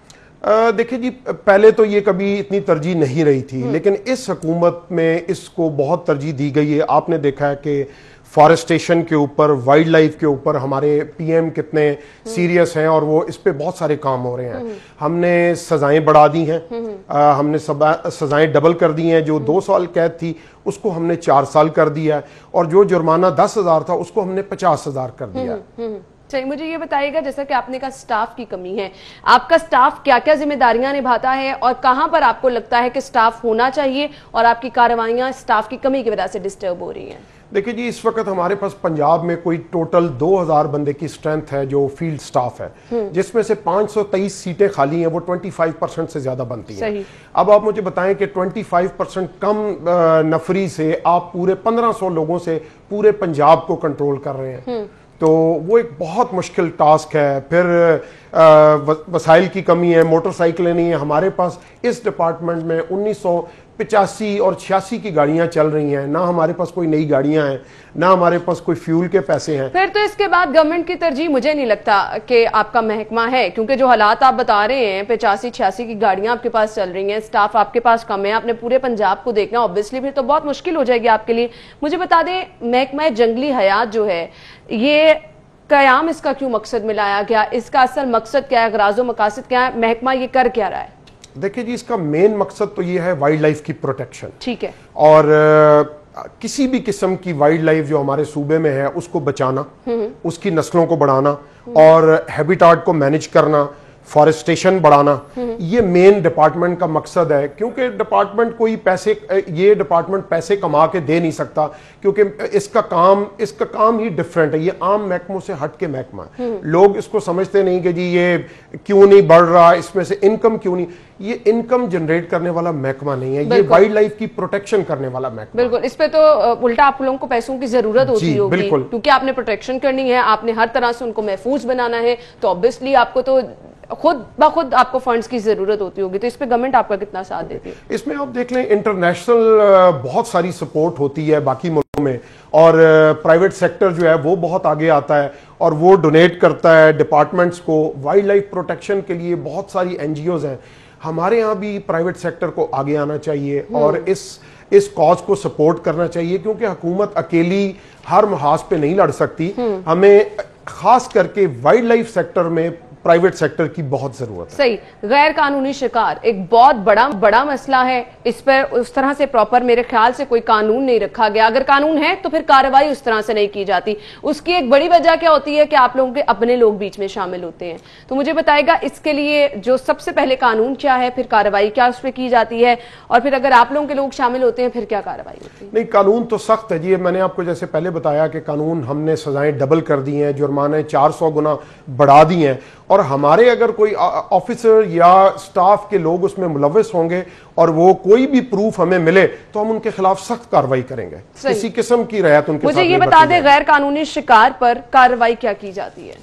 देखिए जी, पहले तो ये कभी इतनी तरजीह नहीं रही थी, लेकिन इस हुकूमत में इसको बहुत तरजीह दी गई है। आपने देखा है कि फॉरेस्टेशन के ऊपर, वाइल्ड लाइफ के ऊपर हमारे PM कितने सीरियस हैं, और वो इस पे बहुत सारे काम हो रहे हैं। हमने सजाएं बढ़ा दी हैं, हमने सजाएं डबल कर दी हैं। जो 2 साल कैद थी उसको हमने 4 साल कर दिया है, और जो जुर्माना 10,000 था उसको हमने 50,000 कर दिया है। चलिए, मुझे ये बताइएगा, जैसा कि आपने कहा स्टाफ की कमी है, आपका स्टाफ क्या क्या जिम्मेदारियां निभाता है, और कहां पर आपको लगता है कि स्टाफ होना चाहिए और आपकी कार्रवाइयां स्टाफ की कमी की वजह से डिस्टर्ब हो रही हैं? देखिए जी, इस वक्त हमारे पास पंजाब में कोई टोटल 2000 बंदे की स्ट्रेंथ है जो फील्ड स्टाफ है, जिसमें से 523 सीटें खाली हैं, वो 25% से ज्यादा बनती हैं। अब आप मुझे बताएं कि 25% कम नफरी से आप पूरे 1500 लोगों से पूरे पंजाब को कंट्रोल कर रहे हैं, तो वो एक बहुत मुश्किल टास्क है। फिर वसाइल की कमी है, मोटरसाइकिलें नहीं है हमारे पास। इस डिपार्टमेंट में 1985 और 86 की गाड़ियां चल रही हैं, ना हमारे पास कोई नई गाड़ियां हैं, ना हमारे पास कोई फ्यूल के पैसे हैं। फिर तो इसके बाद गवर्नमेंट की तरजीह मुझे नहीं लगता कि आपका महकमा है, क्योंकि जो हालात आप बता रहे हैं, 85-86 की गाड़ियां आपके पास चल रही हैं, स्टाफ आपके पास कम है, आपने पूरे पंजाब को देखना, ऑब्वियसली फिर तो बहुत मुश्किल हो जाएगी आपके लिए। मुझे बता दें, महकमा जंगली हयात जो है, ये कयाम इसका क्यों मकसद मिलाया गया, इसका असल मकसद क्या है, गराजो मकासद क्या है, महकमा ये कर क्या रहा है? देखिए जी, इसका मेन मकसद तो ये है वाइल्ड लाइफ की प्रोटेक्शन। ठीक है। और किसी भी किस्म की वाइल्ड लाइफ जो हमारे सूबे में है उसको बचाना, उसकी नस्लों को बढ़ाना, और हैबिटाट को मैनेज करना, फॉरेस्टेशन बढ़ाना, ये मेन डिपार्टमेंट का मकसद है। क्योंकि डिपार्टमेंट कोई पैसे, ये डिपार्टमेंट पैसे कमा के दे नहीं सकता, क्योंकि इसका काम ही डिफरेंट है, ये आम महकमों से हट के महकमा है। लोग इसको समझते नहीं कि जी ये क्यों नहीं बढ़ रहा, इसमें से इनकम क्यों नहीं। ये इनकम जनरेट करने वाला महकमा नहीं है, ये वाइल्ड लाइफ की प्रोटेक्शन करने वाला महकमा। बिल्कुल, इस पे तो उल्टा आप लोगों को पैसों की जरूरत होती होगी, क्योंकि आपने प्रोटेक्शन करनी है, आपने हर तरह से उनको महफूज बनाना है, तो ऑब्वियसली आपको तो खुद ब खुद आपको फंड्स की जरूरत होती होगी। तो इस पे गवर्नमेंट आपका कितना साथ देती है? इसमें आप देख लें, इंटरनेशनल बहुत सारी सपोर्ट होती है बाकी मुल्कों में, और प्राइवेट सेक्टर जो है वो बहुत आगे आता है और वो डोनेट करता है डिपार्टमेंट्स को। वाइल्ड लाइफ प्रोटेक्शन के लिए बहुत सारी एनजीओज हैं। हमारे यहाँ भी प्राइवेट सेक्टर को आगे आना चाहिए और इस कॉज को सपोर्ट करना चाहिए, क्योंकि हुकूमत अकेली हर महाज पे नहीं लड़ सकती। हमें खास करके वाइल्ड लाइफ सेक्टर में प्राइवेट सेक्टर की बहुत जरूरत है। सही। गैर कानूनी शिकार एक बहुत बड़ा मसला है। इस पर उस तरह से प्रॉपर मेरे ख्याल से कोई कानून नहीं रखा गया। अगर कानून है तो फिर कार्रवाई उस तरह से नहीं की जाती। उसकी एक बड़ी वजह क्या होती है कि आप लोगों के अपने लोग बीच में शामिल होते हैं। तो मुझे बताएगा इसके लिए जो सबसे पहले कानून क्या है, फिर कार्रवाई क्या उस पर की जाती है, और फिर अगर आप लोगों के लोग शामिल होते हैं फिर क्या कार्रवाई होती है? नहीं, कानून तो सख्त है जी। मैंने आपको जैसे पहले बताया कि कानून हमने सजाएं डबल कर दी हैं, जुर्माने 400 गुना बढ़ा दी हैं, और हमारे अगर कोई ऑफिसर या स्टाफ के लोग उसमें मुलव्वस होंगे और वो कोई भी प्रूफ हमें मिले तो हम उनके खिलाफ सख्त कार्रवाई करेंगे। किसी किस्म की रियायत उनके साथ। मुझे ये बता दें, गैर कानूनी शिकार पर कार्रवाई क्या की जाती है?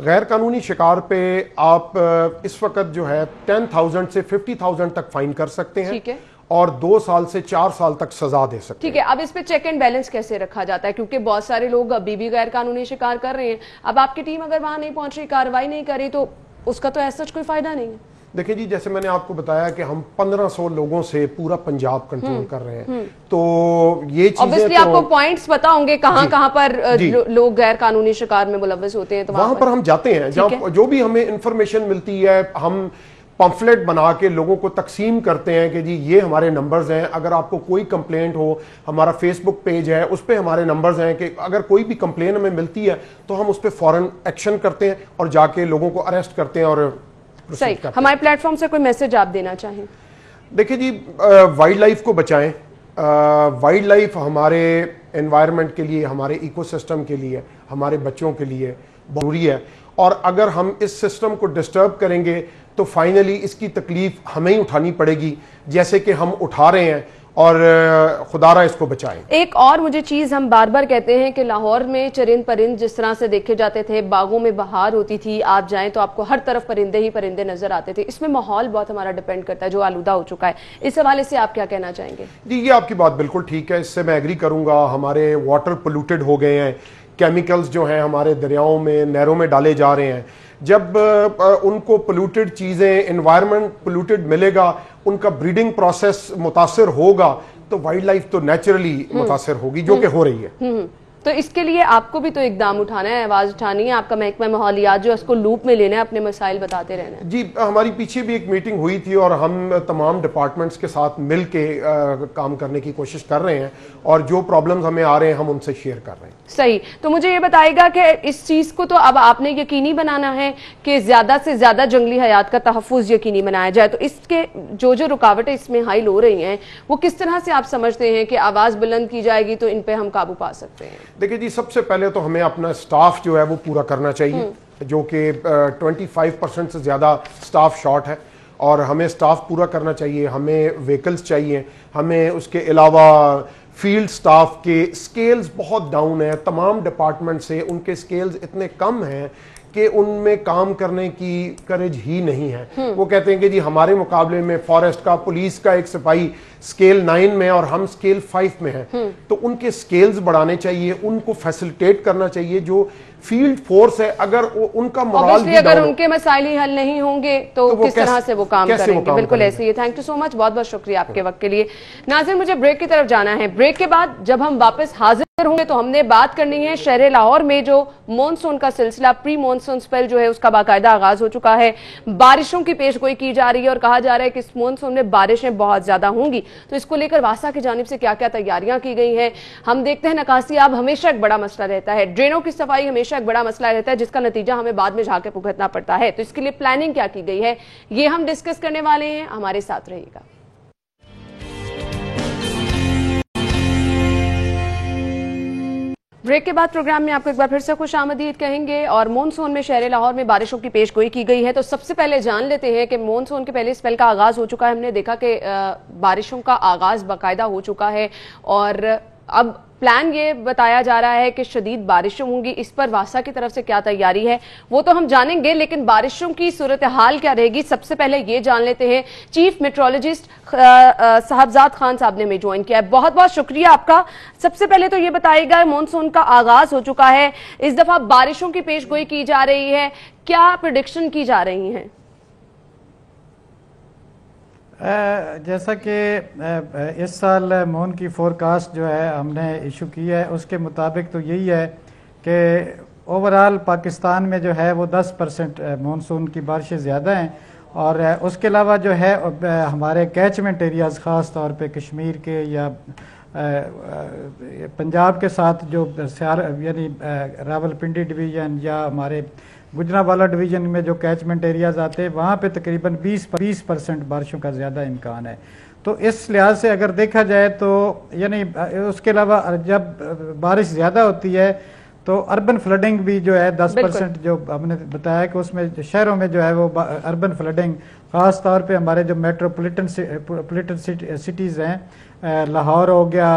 गैर कानूनी शिकार पे आप इस वक्त जो है 10,000 से 50,000 तक फाइन कर सकते हैं। ठीक है। और 2 साल से 4 साल तक सजा दे सकते हैं। ठीक है। अब इस पे चेक एंड बैलेंस कैसे रखा जाता है, क्योंकि बहुत सारे लोग अभी भी गैर कानूनी शिकार कर रहे हैं। अब आपकी टीम अगर वहां नहीं पहुंच रही, कार्रवाई नहीं करी, तो उसका तो ऐसा कोई फायदा नहीं है। देखिए जी, जैसे मैंने आपको बताया कि हम 1500 लोगों से पूरा पंजाब कंट्रोल कर रहे हैं, तो ये चीजें तो आपको पॉइंट्स पता होंगे कहां पर लोग गैर कानूनी शिकार में मुलव्वस होते हैं, तो वहां पर हम जाते हैं। जहां जो भी हमें इंफॉर्मेशन मिलती है हम पम्फलेट बना के लोगों को तकसीम करते हैं कि जी ये हमारे नंबर्स हैं, अगर आपको कोई कंप्लेंट हो, हमारा फेसबुक पेज है, उस पर हमारे नंबर्स हैं कि अगर कोई भी कंप्लेंट हमें मिलती है तो हम उस पर फौरन एक्शन करते हैं और जाके लोगों को अरेस्ट करते हैं और सही। हमारे प्लेटफॉर्म से कोई मैसेज आप देना चाहें? देखिए जी, वाइल्ड लाइफ को बचाएं। वाइल्ड लाइफ हमारे एनवायरनमेंट के लिए, हमारे इकोसिस्टम के लिए, हमारे बच्चों के लिए जरूरी है, और अगर हम इस सिस्टम को डिस्टर्ब करेंगे तो फाइनली इसकी तकलीफ हमें ही उठानी पड़ेगी, जैसे कि हम उठा रहे हैं, और खुदारा इसको बचाएं। एक और मुझे चीज हम बार बार कहते हैं कि लाहौर में चरिंद परिंद जिस तरह से देखे जाते थे, बागों में बहार होती थी, आप जाएं तो आपको हर तरफ परिंदे ही परिंदे नजर आते थे। इसमें माहौल बहुत हमारा डिपेंड करता है जो आलूदा हो चुका है। इस हवाले से आप क्या कहना चाहेंगे? जी, ये आपकी बात बिल्कुल ठीक है, इससे मैं एग्री करूंगा। हमारे वाटर पोल्यूटेड हो गए हैं, केमिकल्स जो हैं हमारे दरियाओं में, नहरों में डाले जा रहे हैं। जब उनको पोल्यूटेड चीज़ें, एनवायरनमेंट पोल्यूटेड मिलेगा, उनका ब्रीडिंग प्रोसेस मुतासर होगा, तो वाइल्ड लाइफ तो नेचुरली मुतासर होगी, जो कि हो रही है। तो इसके लिए आपको भी तो इकदाम उठाना है, आवाज उठानी है। आपका महकमा माहौलियात जो उसको लूप में लेना है, अपने मसाइल बताते रहना है। जी, हमारी पीछे भी एक मीटिंग हुई थी और हम तमाम डिपार्टमेंट्स के साथ मिल के काम करने की कोशिश कर रहे हैं, और जो प्रॉब्लम्स हमें आ रहे हैं हम उनसे शेयर कर रहे हैं। सही। तो मुझे ये बताएगा कि इस चीज को तो अब आपने यकीनी बनाना है कि ज्यादा से ज्यादा जंगली हयात का तहफ़्फ़ुज़ यकीनी बनाया जाए। तो इसके जो रुकावटें इसमें हाइल हो रही हैं, वो किस तरह से आप समझते हैं कि आवाज बुलंद की जाएगी तो इन पे हम काबू पा सकते हैं? देखिए जी, सबसे पहले तो हमें अपना स्टाफ जो है वो पूरा करना चाहिए, जो कि 25% से ज़्यादा स्टाफ शॉर्ट है, और हमें स्टाफ पूरा करना चाहिए। हमें व्हीकल्स चाहिए, हमें उसके अलावा फील्ड स्टाफ के स्केल्स बहुत डाउन है तमाम डिपार्टमेंट से, उनके स्केल्स इतने कम हैं कि उनमें काम करने की करेज ही नहीं है। वो कहते हैं कि जी हमारे मुकाबले में फॉरेस्ट का, पुलिस का एक सिपाही स्केल 9 में और हम स्केल 5 में हैं, तो उनके स्केल्स बढ़ाने चाहिए, उनको फैसिलिटेट करना चाहिए। जो फील्ड फोर्स है, अगर उनका मोराल भी अगर उनके मसाइल ही हल नहीं होंगे तो किस तरह से वो काम करेंगे? बिल्कुल ऐसे ही। थैंक यू सो मच, बहुत बहुत शुक्रिया आपके वक्त के लिए। नाज़रीन, मुझे ब्रेक की तरफ जाना है। ब्रेक के बाद जब हम वापस हाजिर होंगे तो हमने बात करनी है शहर लाहौर में जो मॉनसून का सिलसिला, प्री मॉनसून स्पेल जो है उसका बाकायदा आगाज हो चुका है। बारिशों की पेशगोई की जा रही है और कहा जा रहा है कि इस मॉनसून में बारिशें बहुत ज्यादा होंगी। तो इसको लेकर वासा की जानिब से क्या क्या तैयारियां की गई हैं हम देखते हैं। नकासी आब हमेशा एक बड़ा मसला रहता है, ड्रेनों की सफाई हमेशा एक बड़ा मसला रहता है, जिसका नतीजा हमें बाद में जाके भुगतना पड़ता है। तो इसके लिए प्लानिंग क्या की गई है, ये हम डिस्कस करने वाले हैं। हमारे साथ रहिएगा। ब्रेक के बाद प्रोग्राम में आपको एक बार फिर से खुश आमदीद कहेंगे। और मॉनसून में शहर लाहौर में बारिशों की पेशगोई की गई है। तो सबसे पहले जान लेते हैं कि मॉनसून के पहले स्पेल का आगाज हो चुका है। हमने देखा कि बारिशों का आगाज बाकायदा हो चुका है और अब प्लान ये बताया जा रहा है कि शदीद बारिशें होंगी, इस पर वासा की तरफ से क्या तैयारी है वो तो हम जानेंगे, लेकिन बारिशों की सूरत हाल क्या रहेगी सबसे पहले ये जान लेते हैं। चीफ मेट्रोलॉजिस्ट साहबजाद खान साहब ने हमें ज्वाइन किया है, बहुत बहुत शुक्रिया आपका। सबसे पहले तो ये बताइएगा, मानसून का आगाज हो चुका है, इस दफा बारिशों की पेशगोई की जा रही है, क्या प्रेडिक्शन की जा रही है? जैसा कि इस साल मून की फोरकास्ट जो है हमने इशू की है, उसके मुताबिक तो यही है कि ओवरऑल पाकिस्तान में जो है वो 10% मानसून की बारिशें ज़्यादा हैं, और उसके अलावा जो है हमारे कैचमेंट एरियाज़ ख़ास तौर पे कश्मीर के या पंजाब के साथ जो यानी रावलपिंडी डिवीज़न या हमारे गुजरांवाला डिवीज़न में जो कैचमेंट एरियाज़ आते हैं वहाँ पे तकरीबन 20% बारिशों का ज़्यादा इम्कान है। तो इस लिहाज से अगर देखा जाए तो यानी उसके अलावा जब बारिश ज़्यादा होती है तो अर्बन फ्लडिंग भी जो है 10% जो हमने बताया कि उसमें शहरों में जो है वो अर्बन फ्लडिंग ख़ास तौर पे हमारे जो मेट्रोपॉलिटन सिटीज़ हैं, लाहौर हो गया,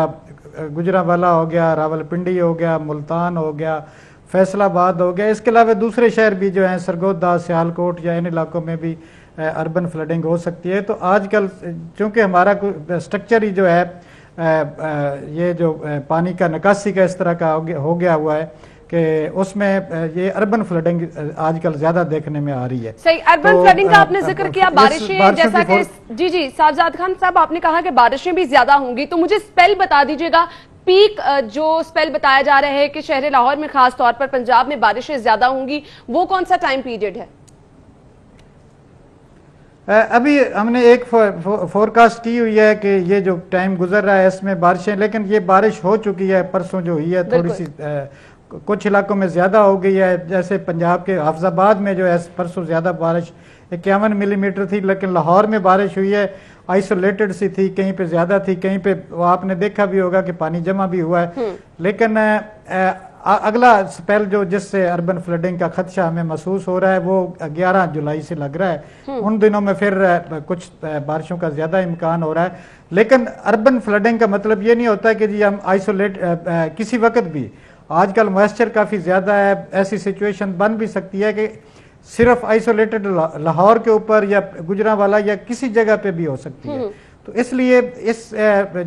गुजरांवाला हो गया, रावलपिंडी हो गया, मुल्तान हो गया, फैसलाबाद हो गया, इसके अलावा दूसरे शहर भी जो हैं सरगोदा, सियालकोट या इन इलाकों में भी अर्बन फ्लडिंग हो सकती है। तो आजकल चूँकि हमारा स्ट्रक्चर ही जो है ये जो पानी का निकासी का इस तरह का हो गया हुआ है कि उसमें ये अर्बन फ्लडिंग आजकल ज्यादा देखने में आ रही है। सही, अर्बन फ्लडिंग का आपने जिक्र किया, बारिशें जैसा कि जी साहबजाद खान साहब आपने कहा कि बारिशें भी ज्यादा होंगी, तो मुझे स्पेल बता दीजिएगा, पीक जो स्पेल बताया जा रहा है कि शहर लाहौर में खास तौर पर पंजाब में बारिशें ज्यादा होंगी, वो कौन सा टाइम पीरियड है? अभी हमने एक फोरकास्ट की हुई है कि ये जो टाइम गुजर रहा है इसमें बारिशें, लेकिन ये बारिश हो चुकी है, परसों जो हुई है थोड़ी सी कुछ इलाकों में ज्यादा हो गई है। जैसे पंजाब के हाफजाबाद में जो है परसों ज्यादा बारिश 51 मिलीमीटर थी, लेकिन लाहौर में बारिश हुई है आइसोलेटेड सी थी, कहीं पे ज्यादा थी, कहीं पे आपने देखा भी होगा कि पानी जमा भी हुआ है। लेकिन अगला स्पेल जो जिससे अर्बन फ्लडिंग का खदशा हमें महसूस हो रहा है वो 11 जुलाई से लग रहा है। उन दिनों में फिर कुछ बारिशों का ज्यादा इम्कान हो रहा है, लेकिन अर्बन फ्लडिंग का मतलब ये नहीं होता कि जी हम आइसोलेट किसी वक्त भी, आजकल मॉइस्चर काफी ज्यादा है, ऐसी सिचुएशन बन भी सकती है कि सिर्फ आइसोलेटेड लाहौर के ऊपर या गुजरांवाला या किसी जगह पे भी हो सकती है। तो इसलिए इस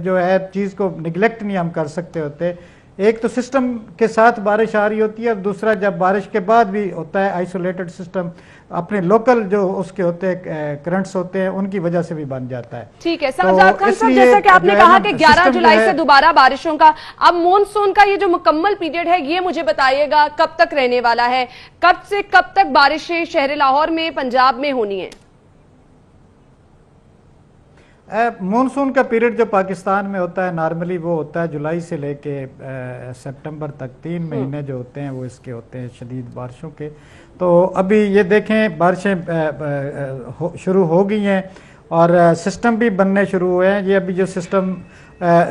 जो है चीज को निगलेक्ट नहीं हम कर सकते होते। एक तो सिस्टम के साथ बारिश आ रही होती है, और दूसरा जब बारिश के बाद भी होता है आइसोलेटेड सिस्टम, अपने लोकल जो उसके होते हैं करंट्स होते हैं उनकी वजह से भी बन जाता है। ठीक है साहबजाद खान साहब, जैसा कि आपने कहा कि 11 जुलाई से दोबारा बारिशों का, अब मॉनसून का ये जो मुकम्मल पीरियड है ये मुझे बताइएगा कब तक रहने वाला है, कब से कब तक बारिशें शहर लाहौर में पंजाब में होनी है? मानसून का पीरियड जो पाकिस्तान में होता है नॉर्मली वो होता है जुलाई से लेके सितंबर तक, 3 महीने जो होते हैं वो इसके होते हैं शदीद बारिशों के। तो अभी ये देखें बारिशें शुरू हो गई हैं और सिस्टम भी बनने शुरू हुए हैं। ये अभी जो सिस्टम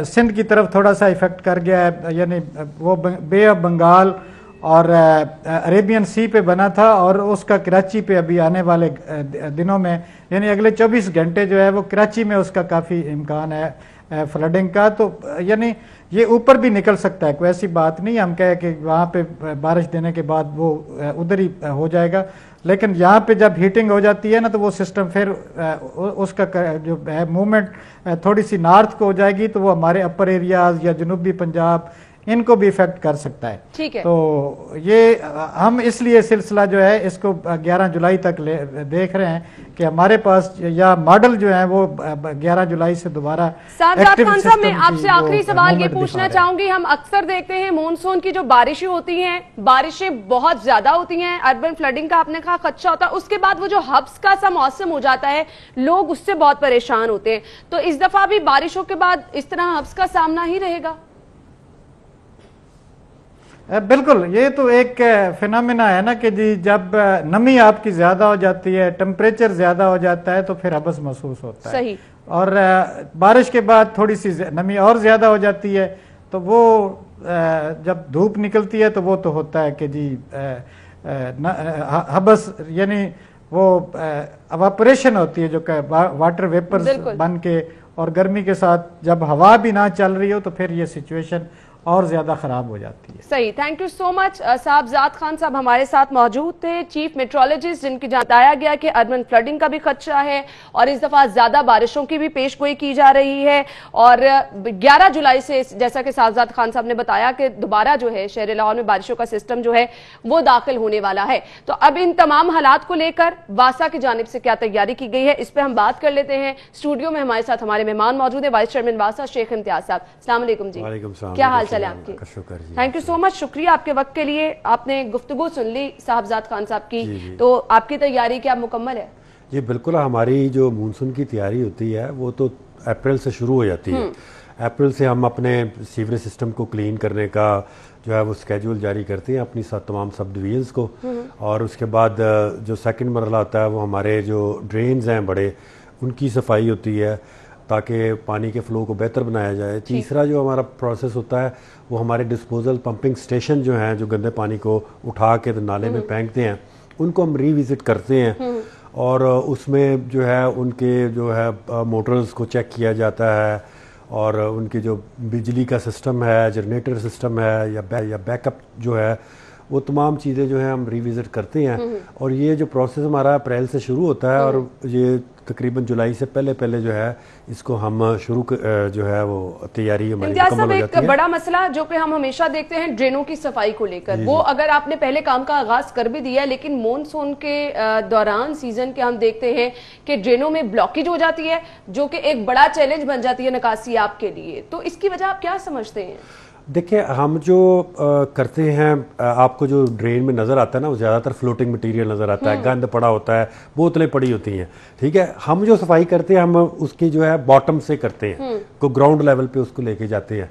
सिंध की तरफ थोड़ा सा इफेक्ट कर गया है, यानी वो बे ऑफ बंगाल और अरेबियन सी पे बना था, और उसका कराची पे अभी आने वाले दिनों में यानी अगले 24 घंटे जो है वो कराची में उसका काफ़ी इम्कान है फ्लडिंग का। तो यानी ये ऊपर भी निकल सकता है, कोई ऐसी बात नहीं हम कहें कि वहाँ पे बारिश देने के बाद वो उधर ही हो जाएगा, लेकिन यहाँ पे जब हीटिंग हो जाती है ना तो वो सिस्टम फिर उसका जो है मूवमेंट थोड़ी सी नॉर्थ को हो जाएगी, तो वो हमारे अपर एरियाज या जनूबी पंजाब इनको भी इफेक्ट कर सकता है। ठीक है। तो ये हम इसलिए सिलसिला जो है इसको 11 जुलाई तक देख रहे हैं कि हमारे पास या मॉडल जो है वो 11 जुलाई से दोबारा। साहबजाद खान साहब, मैं आपसे आखिरी सवाल ये पूछना चाहूंगी, हम अक्सर देखते हैं मानसून की जो बारिशें होती हैं, बारिशें बहुत ज्यादा होती हैं, अर्बन फ्लडिंग का आपने कहा खदशा होता है, उसके बाद वो जो हब्स का सा मौसम हो जाता है लोग उससे बहुत परेशान होते हैं। तो इस दफा भी बारिशों के बाद इस तरह हब्स का सामना ही रहेगा? बिल्कुल, ये तो एक फिनोमिना है ना कि जी जब नमी आपकी ज्यादा हो जाती है, टेम्परेचर ज्यादा हो जाता है तो फिर हबस महसूस होता है। सही। और बारिश के बाद थोड़ी सी नमी और ज्यादा हो जाती है तो वो जब धूप निकलती है तो वो तो होता है कि जी हबस यानी वो एवापोरेशन होती है, जो वाटर वेपर्स बन के, और गर्मी के साथ जब हवा भी ना चल रही हो तो फिर ये सिचुएशन और ज्यादा खराब हो जाती है। सही, thank you so much. Sahabzad Khan साहब हमारे साथ मौजूद थे, चीफ मेट्रोलॉजिस्ट, जिनकी बताया गया कि अर्बन फ्लडिंग का भी खदशा है और इस दफा ज्यादा बारिशों की भी पेशगोई की जा रही है। और 11 जुलाई से, जैसा कि साहबजाद खान साहब ने बताया, कि दोबारा जो है शहर लाहौर में बारिशों का सिस्टम जो है वो दाखिल होने वाला है। तो अब इन तमाम हालात को लेकर वासा की जानिब से क्या तैयारी की गई है, इस पर हम बात कर लेते हैं। स्टूडियो में हमारे साथ हमारे मेहमान मौजूद है, वाइस चेयरमैन वासा शेख इम्तियाज साहब। अस्सलाम वालेकुम जी, क्या हाल चाल है आपके? थैंक यू सो मच, शुक्रिया आपके वक्त के लिए। आपने गुफ्तगू सुन ली साहबजाद खान साहब की, तो आपकी तैयारी क्या मुकम्मल है? जी बिल्कुल, हमारी जो मानसून की तैयारी होती है वो तो अप्रैल से शुरू हो जाती है। अप्रैल से हम अपने सीवरेज सिस्टम को क्लीन करने का जो है वो स्केड्यूल जारी करते हैं अपनी तमाम सब डिवीजन्स को, और उसके बाद जो सेकंड मरहला होता है वो हमारे जो ड्रेन्स हैं बड़े, उनकी सफाई होती है ताकि पानी के फ्लो को बेहतर बनाया जाए। तीसरा जो हमारा प्रोसेस होता है वो हमारे डिस्पोजल पंपिंग स्टेशन जो हैं, जो गंदे पानी को उठा के नाले में फेंकते हैं, उनको हम रिविजिट करते हैं और उसमें जो है उनके जो है मोटर्स को चेक किया जाता है और उनकी जो बिजली का सिस्टम है, जनरेटर सिस्टम है या बैकअप जो है, वो तमाम चीज़ें जो है हम रिविजिट करते हैं। और ये जो प्रोसेस हमारा अप्रैल से शुरू होता है और ये तकरीबन जुलाई से पहले जो है इसको हम शुरू जो है वो तैयारी हमारी मुकम्मल हो जाती है। एक बड़ा मसला जो कि हम हमेशा देखते हैं ड्रेनों की सफाई को लेकर, वो अगर आपने पहले काम का आगाज कर भी दिया है, लेकिन मॉनसून के दौरान सीजन के हम देखते हैं कि ड्रेनों में ब्लॉकेज हो जाती है, जो कि एक बड़ा चैलेंज बन जाती है निकासी आपके लिए। तो इसकी वजह आप क्या समझते हैं? देखिए, हम जो करते हैं, आपको जो ड्रेन में नज़र आता है ना, वो ज़्यादातर फ्लोटिंग मटेरियल नज़र आता है, गंद पड़ा होता है, बोतलें पड़ी होती हैं, ठीक है। हम जो सफाई करते हैं हम उसकी जो है बॉटम से करते हैं, को ग्राउंड लेवल पे उसको लेके जाते हैं।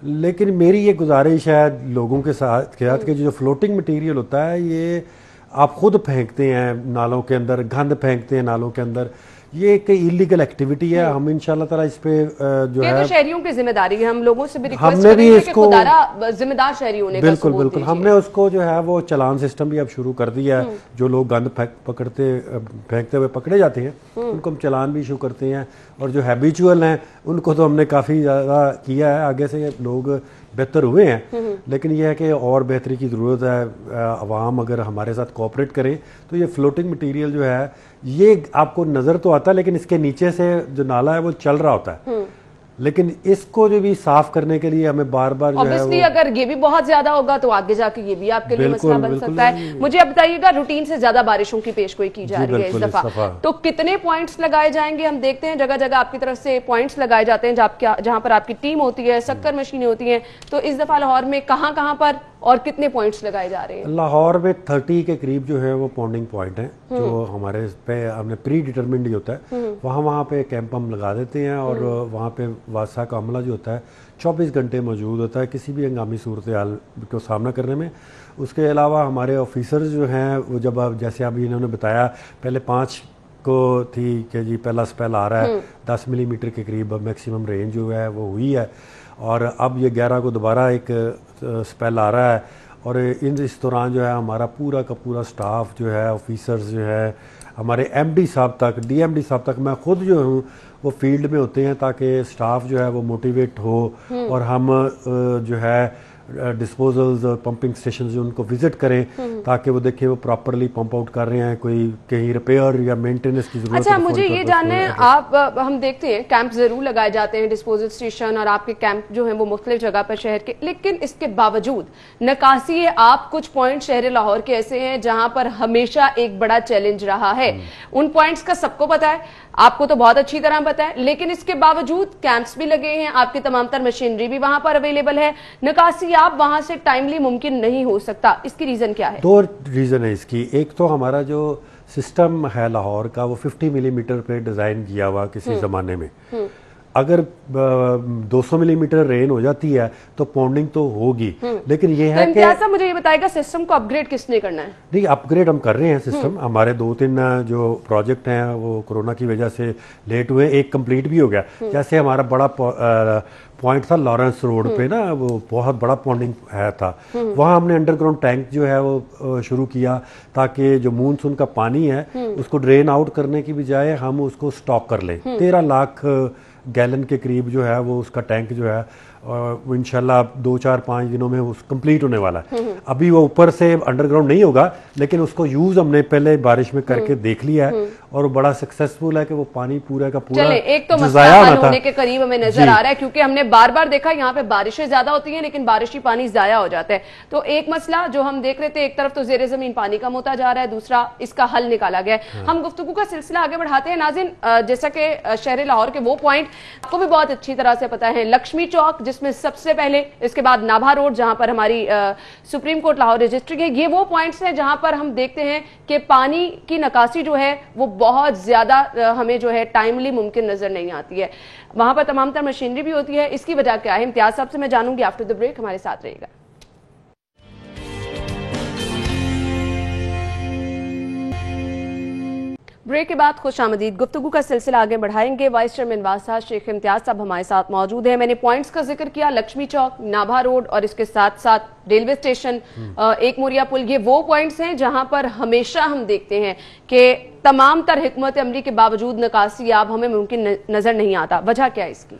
लेकिन मेरी ये गुजारिश है लोगों के साथ कि जो फ्लोटिंग मटेरियल होता है ये आप खुद फेंकते हैं नालों के अंदर, गंद फेंकते हैं नालों के अंदर, ये एक इलीगल एक्टिविटी है। हम इंशाल्लाह ताला इस पे जो है, शहरियों की जिम्मेदारी है, हम लोगों से भी रिक्वेस्ट हमने भी इसको जिम्मेदार शहरी होने बिल्कुल बिल्कुल हमने उसको जो है वो चालान सिस्टम भी अब शुरू कर दिया है। जो लोग गंद फेंकते हुए पकड़े जाते हैं उनको हम चालान भी इशू करते हैं, और जो हैबिचुअल हैं उनको तो हमने काफ़ी ज़्यादा किया है, आगे से लोग बेहतर हुए हैं। लेकिन यह है कि और बेहतरी की ज़रूरत है। आवाम अगर हमारे साथ कोऑपरेट करे तो ये फ्लोटिंग मटेरियल जो है ये आपको नज़र तो आता है, लेकिन इसके नीचे से जो नाला है वो चल रहा होता है, लेकिन इसको जो भी साफ करने के लिए हमें बार बार ऑब्वियसली अगर ये भी बहुत ज्यादा होगा तो आगे जाके ये भी आपके लिए मसला बन सकता है। मुझे अब बताइएगा, रूटीन से ज्यादा बारिशों की पेशगोई की जा रही है इस दफा, तो कितने पॉइंट्स लगाए जाएंगे? हम देखते हैं जगह जगह आपकी तरफ से पॉइंट्स लगाए जाते हैं जहां पर आपकी टीम होती है, शक्कर मशीनें होती हैं, तो इस दफा लाहौर में कहां पर और कितने पॉइंट्स लगाए जा रहे हैं? लाहौर में 30 के करीब जो है वो पॉन्डिंग पॉइंट है, जो हमारे पे हमने प्री डिटरमिन्ड ही होता है, वहाँ पे कैंप हम लगा देते हैं और वहाँ पे वासा का अमला जो होता है 24 घंटे मौजूद होता है किसी भी हंगामी सूरत हाल को सामना करने में। उसके अलावा हमारे ऑफिसर्स जो हैं वो जब जैसे अभी इन्होंने बताया, पहले 5 को थी कि जी पहला स्पेल आ रहा है, 10 मिलीमीटर के करीब मैक्सिमम रेंज जो है वो हुई है, और अब ये 11 को दोबारा एक स्पेल आ रहा है। और इस दौरान जो है हमारा पूरा का पूरा स्टाफ जो है, ऑफिसर्स जो है, हमारे एमडी साहब तक, डीएमडी साहब तक, मैं खुद जो हूँ वो फील्ड में होते हैं ताकि स्टाफ जो है वो मोटिवेट हो और हम जो है डिस्पोजल्स और पंपिंग स्टेशन जो उनको विजिट करें ताकि वो देखें वो प्रॉपरली पंप आउट कर रहे हैं, कोई कहीं रिपेयर या मेंटेनेंस की जरूरत। अच्छा, मुझे ये जानना है, आप हम देखते हैं कैंप जरूर लगाए जाते हैं, डिस्पोजल स्टेशन, और आपके कैंप जो है वो मुख्तलिफ जगह पर शहर के, लेकिन इसके बावजूद निकासी आप कुछ पॉइंट शहर लाहौर के ऐसे हैं जहां पर हमेशा एक बड़ा चैलेंज रहा है। उन पॉइंट्स का सबको पता है, आपको तो बहुत अच्छी तरह पता है, लेकिन इसके बावजूद कैंप्स भी लगे हैं, आपकी तमाम तर मशीनरी भी वहां पर अवेलेबल है, निकासी आप वहां से टाइमली मुमकिन नहीं हो सकता। इसकी रीजन क्या है? 2 रीजन है इसकी। एक तो हमारा जो सिस्टम है लाहौर का वो 50 मिलीमीटर पे डिजाइन किया हुआ किसी जमाने में, अगर 200 मिलीमीटर रेन हो जाती है तो पॉन्डिंग तो होगी, लेकिन ये है कि साहब मुझे ये बताएगा सिस्टम को अपग्रेड किसने करना है? नहीं, अपग्रेड हम कर रहे हैं सिस्टम। हमारे 2-3 जो प्रोजेक्ट हैं वो कोरोना की वजह से लेट हुए, एक कंप्लीट भी हो गया। जैसे हमारा बड़ा पॉइंट था लॉरेंस रोड पे ना, वो बहुत बड़ा पॉन्डिंग है था, वहाँ हमने अंडरग्राउंड टैंक जो है वो शुरू किया ताकि जो मानसून का पानी है उसको ड्रेन आउट करने की बजाय हम उसको स्टॉक कर लें। 13 लाख गैलन के करीब जो है वो उसका टैंक जो है वो इंशाल्लाह 2-4-5 दिनों में वो कंप्लीट होने वाला है। अभी वो ऊपर से अंडरग्राउंड नहीं होगा, लेकिन उसको यूज हमने पहले बारिश में करके देख लिया है और वो बड़ा सक्सेसफुल है कि वो पानी पूरा का पूरा एक तो मसला हल होने के करीब हमें नजर आ रहा है, क्योंकि हमने बार बार देखा यहाँ पे बारिशें ज्यादा होती हैं लेकिन बारिशी पानी जाया हो जाता है। तो एक मसला जो हम देख रहे थे, एक तरफ तो जेर जमीन पानी कम होता जा रहा है, दूसरा इसका हल निकाला गया है। हम गुफ्तगू का सिलसिला आगे बढ़ाते हैं। नाज़रीन, जैसा कि शहर लाहौर के वो पॉइंट आपको भी बहुत अच्छी तरह से पता है, लक्ष्मी चौक जिसमें सबसे पहले, इसके बाद नाभा रोड जहां पर हमारी सुप्रीम कोर्ट लाहौर रजिस्ट्री है, ये वो पॉइंट्स हैं जहां पर हम देखते हैं कि पानी की निकासी जो है वो बहुत ज्यादा हमें जो है टाइमली मुमकिन नजर नहीं आती है। वहां पर तमाम तर मशीनरी भी होती है। इसकी वजह क्या है, इम्तियाज साहब से मैं जानूंगी आफ्टर द ब्रेक। हमारे साथ रहेगा। ब्रेक के बाद खुशामदीद, गुफ्तगू का सिलसिला आगे बढ़ाएंगे। वाइस चेयरमैन वासा शेख इम्तियाज साहब हमारे साथ मौजूद हैं। मैंने पॉइंट्स का जिक्र किया, लक्ष्मी चौक, नाभा रोड और इसके साथ साथ रेलवे स्टेशन, एक मोरिया पुल, ये वो पॉइंट्स हैं जहां पर हमेशा हम देखते हैं कि तमाम तर हिकमत अमली के बावजूद निकासी अब हमें मुमकिन नजर नहीं आता। वजह क्या है इसकी?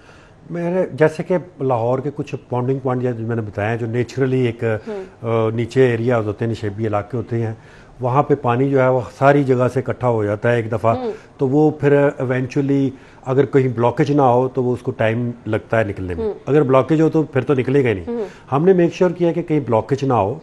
मेरे जैसे कि लाहौर के कुछ पॉन्डिंग पॉइंट जो मैंने बताया, जो नेचुरली एक नीचे एरिया होते हैं, निशेबी इलाके होते हैं, वहाँ पे पानी जो है वो सारी जगह से इकट्ठा हो जाता है एक दफ़ा, तो वो फिर इवेंचुअली अगर कहीं ब्लॉकेज ना हो तो वो उसको टाइम लगता है निकलने में। अगर ब्लॉकेज हो तो फिर तो निकलेगा ही नहीं। हमने मेक श्योर किया कि कहीं ब्लॉकेज ना हो।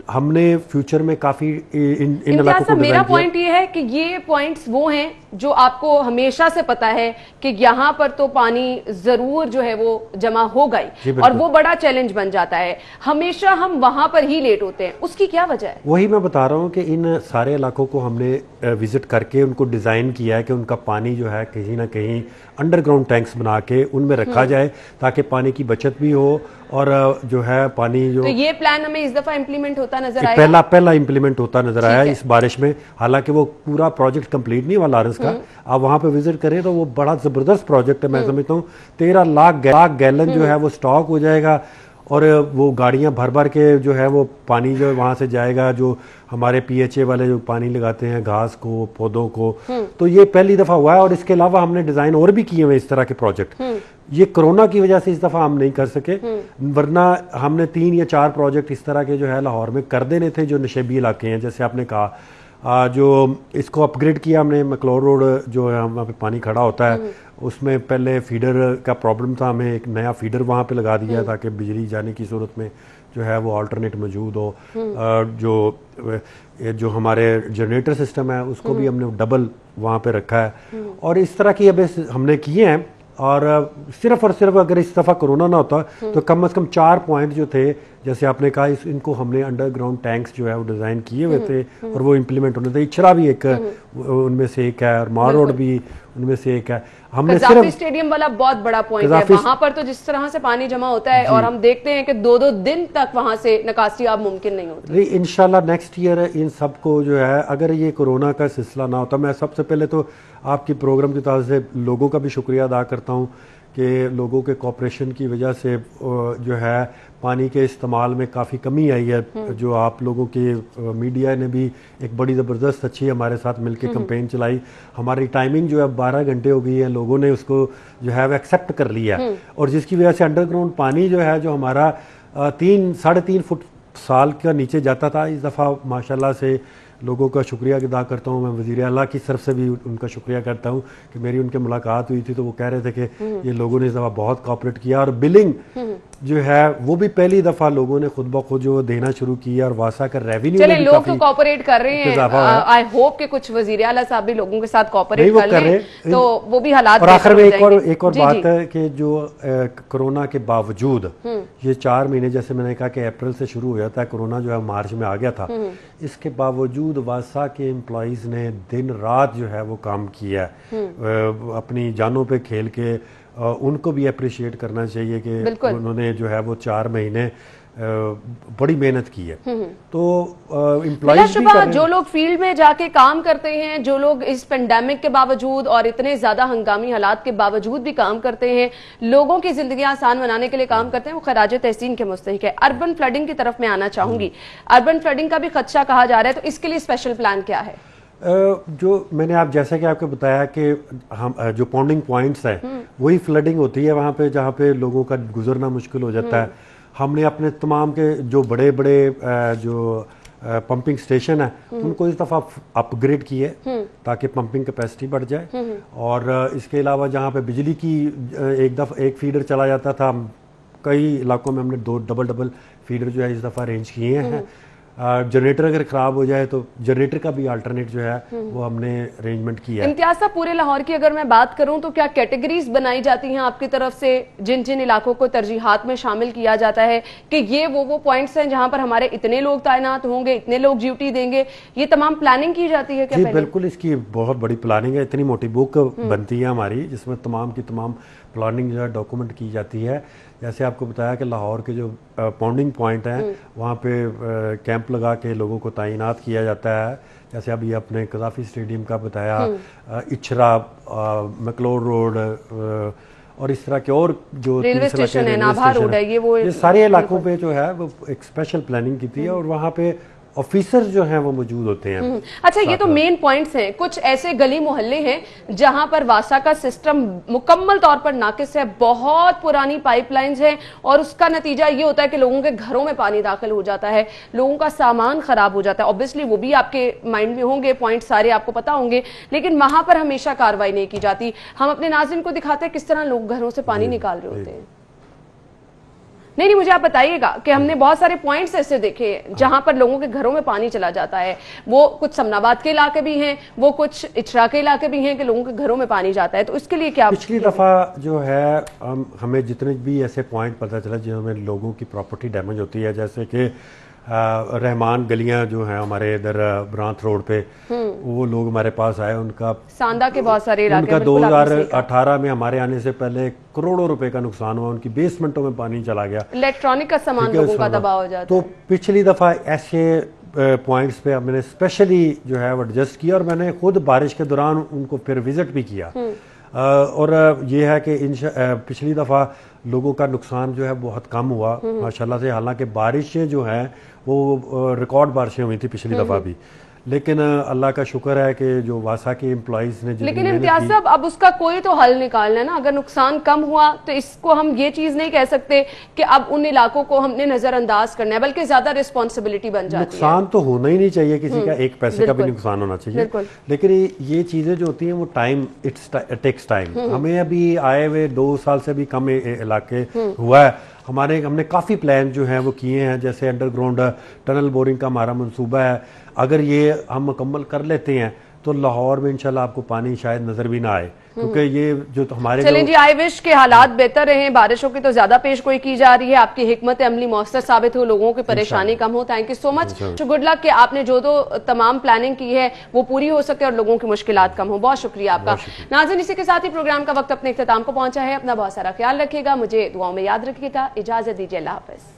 हमने फ्यूचर में काफी इन इलाकों को मेरा पॉइंट ये है कि ये पॉइंट्स वो हैं जो आपको हमेशा से पता है कि यहाँ पर तो पानी जरूर जो है वो जमा होगा ही, और वो बड़ा चैलेंज बन जाता है। हमेशा हम वहां पर ही लेट होते हैं, उसकी क्या वजह है? वही मैं बता रहा हूँ कि इन सारे इलाकों को हमने विजिट करके उनको डिजाइन किया है कि उनका पानी जो है कहीं ना कहीं अंडरग्राउंड टैंक्स बना के उनमें रखा जाए ताकि पानी की बचत भी हो और जो है पानी जो, तो ये प्लान हमें इस दफा इंप्लीमेंट होता नजर आया, पहला इंप्लीमेंट होता नजर आया इस बारिश में। हालांकि वो पूरा प्रोजेक्ट कंप्लीट नहीं हुआ लॉरेंस का, आप वहां पे विजिट करें तो वो बड़ा जबरदस्त प्रोजेक्ट है। मैं समझता हूँ 13 लाख गैलन जो है वो स्टॉक हो जाएगा और वो गाड़ियां भर भर के जो है वो पानी जो वहां से जाएगा, जो हमारे PHA वाले जो पानी लगाते हैं घास को, पौधों को, तो ये पहली दफा हुआ है। और इसके अलावा हमने डिजाइन और भी किए हुए इस तरह के प्रोजेक्ट। ये कोरोना की वजह से इस दफा हम नहीं कर सके, वरना हमने 3 या 4 प्रोजेक्ट इस तरह के जो है लाहौर में कर देने थे, जो नशेबी इलाके हैं। जैसे आपने कहा जो इसको अपग्रेड किया हमने, मैक्लोर रोड जो है वहाँ पे पानी खड़ा होता है, उसमें पहले फीडर का प्रॉब्लम था, हमें एक नया फीडर वहाँ पे लगा दिया ताकि बिजली जाने की सूरत में जो है वो अल्टरनेट मौजूद हो। जो हमारे जनरेटर सिस्टम है उसको भी हमने डबल वहाँ पे रखा है। और इस तरह की अब हमने किए हैं। और सिर्फ और सिर्फ अगर इस दफ़ा कोरोना ना होता तो कम से कम 4 पॉइंट जो थे, जैसे आपने कहा, इनको हमने अंडरग्राउंड टैंक्स जो है वो डिज़ाइन किए हुए थे और वो इम्प्लीमेंट होने थे। इचरा भी एक उनमें से एक है और मार रोड भी उनमें से एक है। हमने सिर्फ स्टेडियम वाला बहुत बड़ा पॉइंट है, वहां पर तो जिस तरह से पानी जमा होता है और हम देखते हैं कि 2-2 दिन तक वहां से निकासी अब मुमकिन नहीं होती। इंशाल्लाह नेक्स्ट ईयर इन सबको जो है, अगर ये कोरोना का सिलसिला ना होता, मैं सबसे पहले तो आपकी प्रोग्राम की तरफ से लोगों का भी शुक्रिया अदा करता हूँ कि लोगों के कोऑपरेशन की वजह से जो है पानी के इस्तेमाल में काफ़ी कमी आई है। जो आप लोगों के मीडिया ने भी एक बड़ी ज़बरदस्त अच्छी हमारे साथ मिलकर कैंपेन चलाई। हमारी टाइमिंग जो है 12 घंटे हो गई है, लोगों ने उसको जो है वो एक्सेप्ट कर लिया और जिसकी वजह से अंडरग्राउंड पानी जो है, जो हमारा 3-3.5 फुट साल का नीचे जाता था, इस दफ़ा माशाल्लाह से लोगों का शुक्रिया अदा करता हूँ। मैं वज़ीर आला की तरफ से भी उनका शुक्रिया करता हूँ कि मेरी उनके मुलाकात हुई थी तो वो कह रहे थे कि ये लोगों ने इस दफ़ा बहुत कोऑपरेट किया और बिलिंग जो है वो भी पहली दफ़ा लोगों ने खुद ब खुद जो देना शुरू किया और वासा का रेवेन्यू चले लोग तो कोऑपरेट कर रहे हैं। आई होप कि कुछ वज़ीर आला साहब भी लोगों के साथ कोऑपरेट कर रहे हैं तो वो भी हालात। और आखिर में एक और बात है कि जो कोरोना के बावजूद ये 4 महीने, जैसे मैंने कहा कि अप्रैल से शुरू हो जाता है, कोरोना जो है मार्च में आ गया था, इसके बावजूद वासा के एम्प्लॉइज ने दिन रात जो है वो काम किया है, अपनी जानों पे खेल के उनको भी अप्रिशिएट करना चाहिए कि उन्होंने जो है वो 4 महीने बड़ी मेहनत की है। तो एम्प्लॉइज जो लोग फील्ड में जाके काम करते हैं, जो लोग इस पेंडेमिक के बावजूद और इतने ज्यादा हंगामी हालात के बावजूद भी काम करते हैं, लोगों की जिंदगी आसान बनाने के लिए काम करते हैं, वो खराज तहसीन के मुस्तहिक है। अर्बन फ्लडिंग की तरफ मैं आना चाहूंगी। अर्बन फ्लडिंग का भी खदशा कहा जा रहा है, तो इसके लिए स्पेशल प्लान क्या है? जो मैंने आप जैसा कि आपको बताया कि हम जो पॉन्डिंग पॉइंट्स हैं वही फ्लडिंग होती है वहाँ पे जहाँ पे लोगों का गुजरना मुश्किल हो जाता है। हमने अपने तमाम के जो बड़े बड़े जो पंपिंग स्टेशन है उनको इस दफ़ा अपग्रेड किए ताकि पंपिंग कैपेसिटी बढ़ जाए। और इसके अलावा जहाँ पे बिजली की एक फीडर चला जाता था, कई इलाकों में हमने 2 डबल फीडर जो है इस दफ़ा अरेंज किए हैं। जनरेटर अगर खराब हो जाए तो जनरेटर का भी अल्टरनेट जो है वो हमने अरेंजमेंट किया है। इम्तियाज साहब, पूरे लाहौर की अगर मैं बात करूं तो क्या कैटेगरीज बनाई जाती हैं आपकी तरफ से, जिन जिन इलाकों को तरजीहात में शामिल किया जाता है कि ये वो पॉइंट्स हैं जहां पर हमारे इतने लोग तैनात होंगे, इतने लोग ड्यूटी देंगे, ये तमाम प्लानिंग की जाती है क्या? जी बिल्कुल, इसकी बहुत बड़ी प्लानिंग है। इतनी मोटी बुक बनती है हमारी जिसमें तमाम की तमाम प्लानिंग जो है डॉक्यूमेंट की जाती है। जैसे आपको बताया कि लाहौर के जो पॉन्डिंग पॉइंट हैं वहाँ पे कैंप लगा के लोगों को तैनात किया जाता है। जैसे अभी आपने कज़ाफ़ी स्टेडियम का बताया, इचरा, मैक्लोर रोड और इस तरह के और जो रेलवे स्टेशन है, नाभा रोड है, ये सारे इलाकों पे जो है वो एक स्पेशल प्लानिंग की थी है और वहाँ पे ऑफिसर्स जो हैं वो मौजूद होते हैं। अच्छा, ये तो मेन पॉइंट्स हैं। कुछ ऐसे गली मोहल्ले हैं जहां पर वासा का सिस्टम मुकम्मल तौर पर नाकिस है, बहुत पुरानी पाइपलाइंस हैं और उसका नतीजा ये होता है कि लोगों के घरों में पानी दाखिल हो जाता है, लोगों का सामान खराब हो जाता है। ऑब्वियसली वो भी आपके माइंड में होंगे, पॉइंट सारे आपको पता होंगे, लेकिन वहां पर हमेशा कार्रवाई नहीं की जाती। हम अपने नाज़रीन को दिखाते हैं किस तरह लोग घरों से पानी निकाल रहे होते हैं। नहीं, मुझे आप बताइएगा कि हमने बहुत सारे पॉइंट्स ऐसे देखे हैं जहां पर लोगों के घरों में पानी चला जाता है। वो कुछ समनाबाद के इलाके भी हैं, वो कुछ इचरा के इलाके भी हैं कि लोगों के घरों में पानी जाता है। तो इसके लिए क्या पिछली दफा जो है हमें जितने भी ऐसे पॉइंट पता चला जिनमें लोगों की प्रॉपर्टी डैमेज होती है, जैसे कि रहमान गलियां जो हैं हमारे इधर ब्रांथ रोड पे, वो लोग हमारे पास आए, उनका सांदा के बहुत सारे इलाके, उनका 2018 में हमारे आने से पहले करोड़ों रुपए का नुकसान हुआ, उनकी बेसमेंटों में पानी चला गया, इलेक्ट्रॉनिक का सामान लोगों का दबाव हो जाता है। तो पिछली दफा ऐसे पॉइंट्स पे मैंने स्पेशली जो है वो एडजस्ट किया और मैंने खुद बारिश के दौरान उनको फिर विजिट भी किया। और ये है कि पिछली दफ़ा लोगों का नुकसान जो है बहुत कम हुआ माशाल्लाह से। हालांकि बारिशें जो हैं वो रिकॉर्ड बारिशें हुई थी पिछली दफ़ा भी, लेकिन अल्लाह का शुक्र है कि जो वासा के एम्प्लॉइज ने, लेकिन इम्तियाज साहब अब उसका कोई तो हल निकालना है ना। अगर नुकसान कम हुआ तो इसको हम ये चीज नहीं कह सकते कि अब उन इलाकों को हमने नजरअंदाज करना है, बल्कि ज्यादा रिस्पॉन्सिबिलिटी बन जाती है। नुकसान तो होना ही नहीं चाहिए किसी का, एक पैसे का भी नुकसान होना चाहिए, लेकिन ये चीजें जो होती हैं वो टाइम, इट टेक्स टाइम। हमें अभी आए हुए 2 साल से भी कम इलाके हुआ है, हमने काफ़ी प्लान जो हैं वो किए हैं। जैसे अंडरग्राउंड टनल बोरिंग का हमारा मंसूबा है, अगर ये हम मुकम्मल कर लेते हैं तो लाहौर में इंशाल्लाह आपको पानी शायद नजर भी ना आए, क्योंकि ये जो हमारे चलिए जी, आई विश के हालात बेहतर रहे, बारिशों की तो ज्यादा पेश गोई की जा रही है, आपकी हिकमत अमली मौसर साबित हो, लोगों की परेशानी कम हो। Thank you so much, good luck कि आपने जो तमाम प्लानिंग की है वो पूरी हो सके और लोगों की मुश्किलात कम हो। बहुत शुक्रिया आपका। नाज़रीन, इसी के साथ ही प्रोग्राम का वक्त अपने इख्तिताम को पहुंचा है। अपना बहुत सारा ख्याल रखिएगा, मुझे दुआओं में याद रखिएगा। इजाजत दीजिए, अल्लाह हाफिज।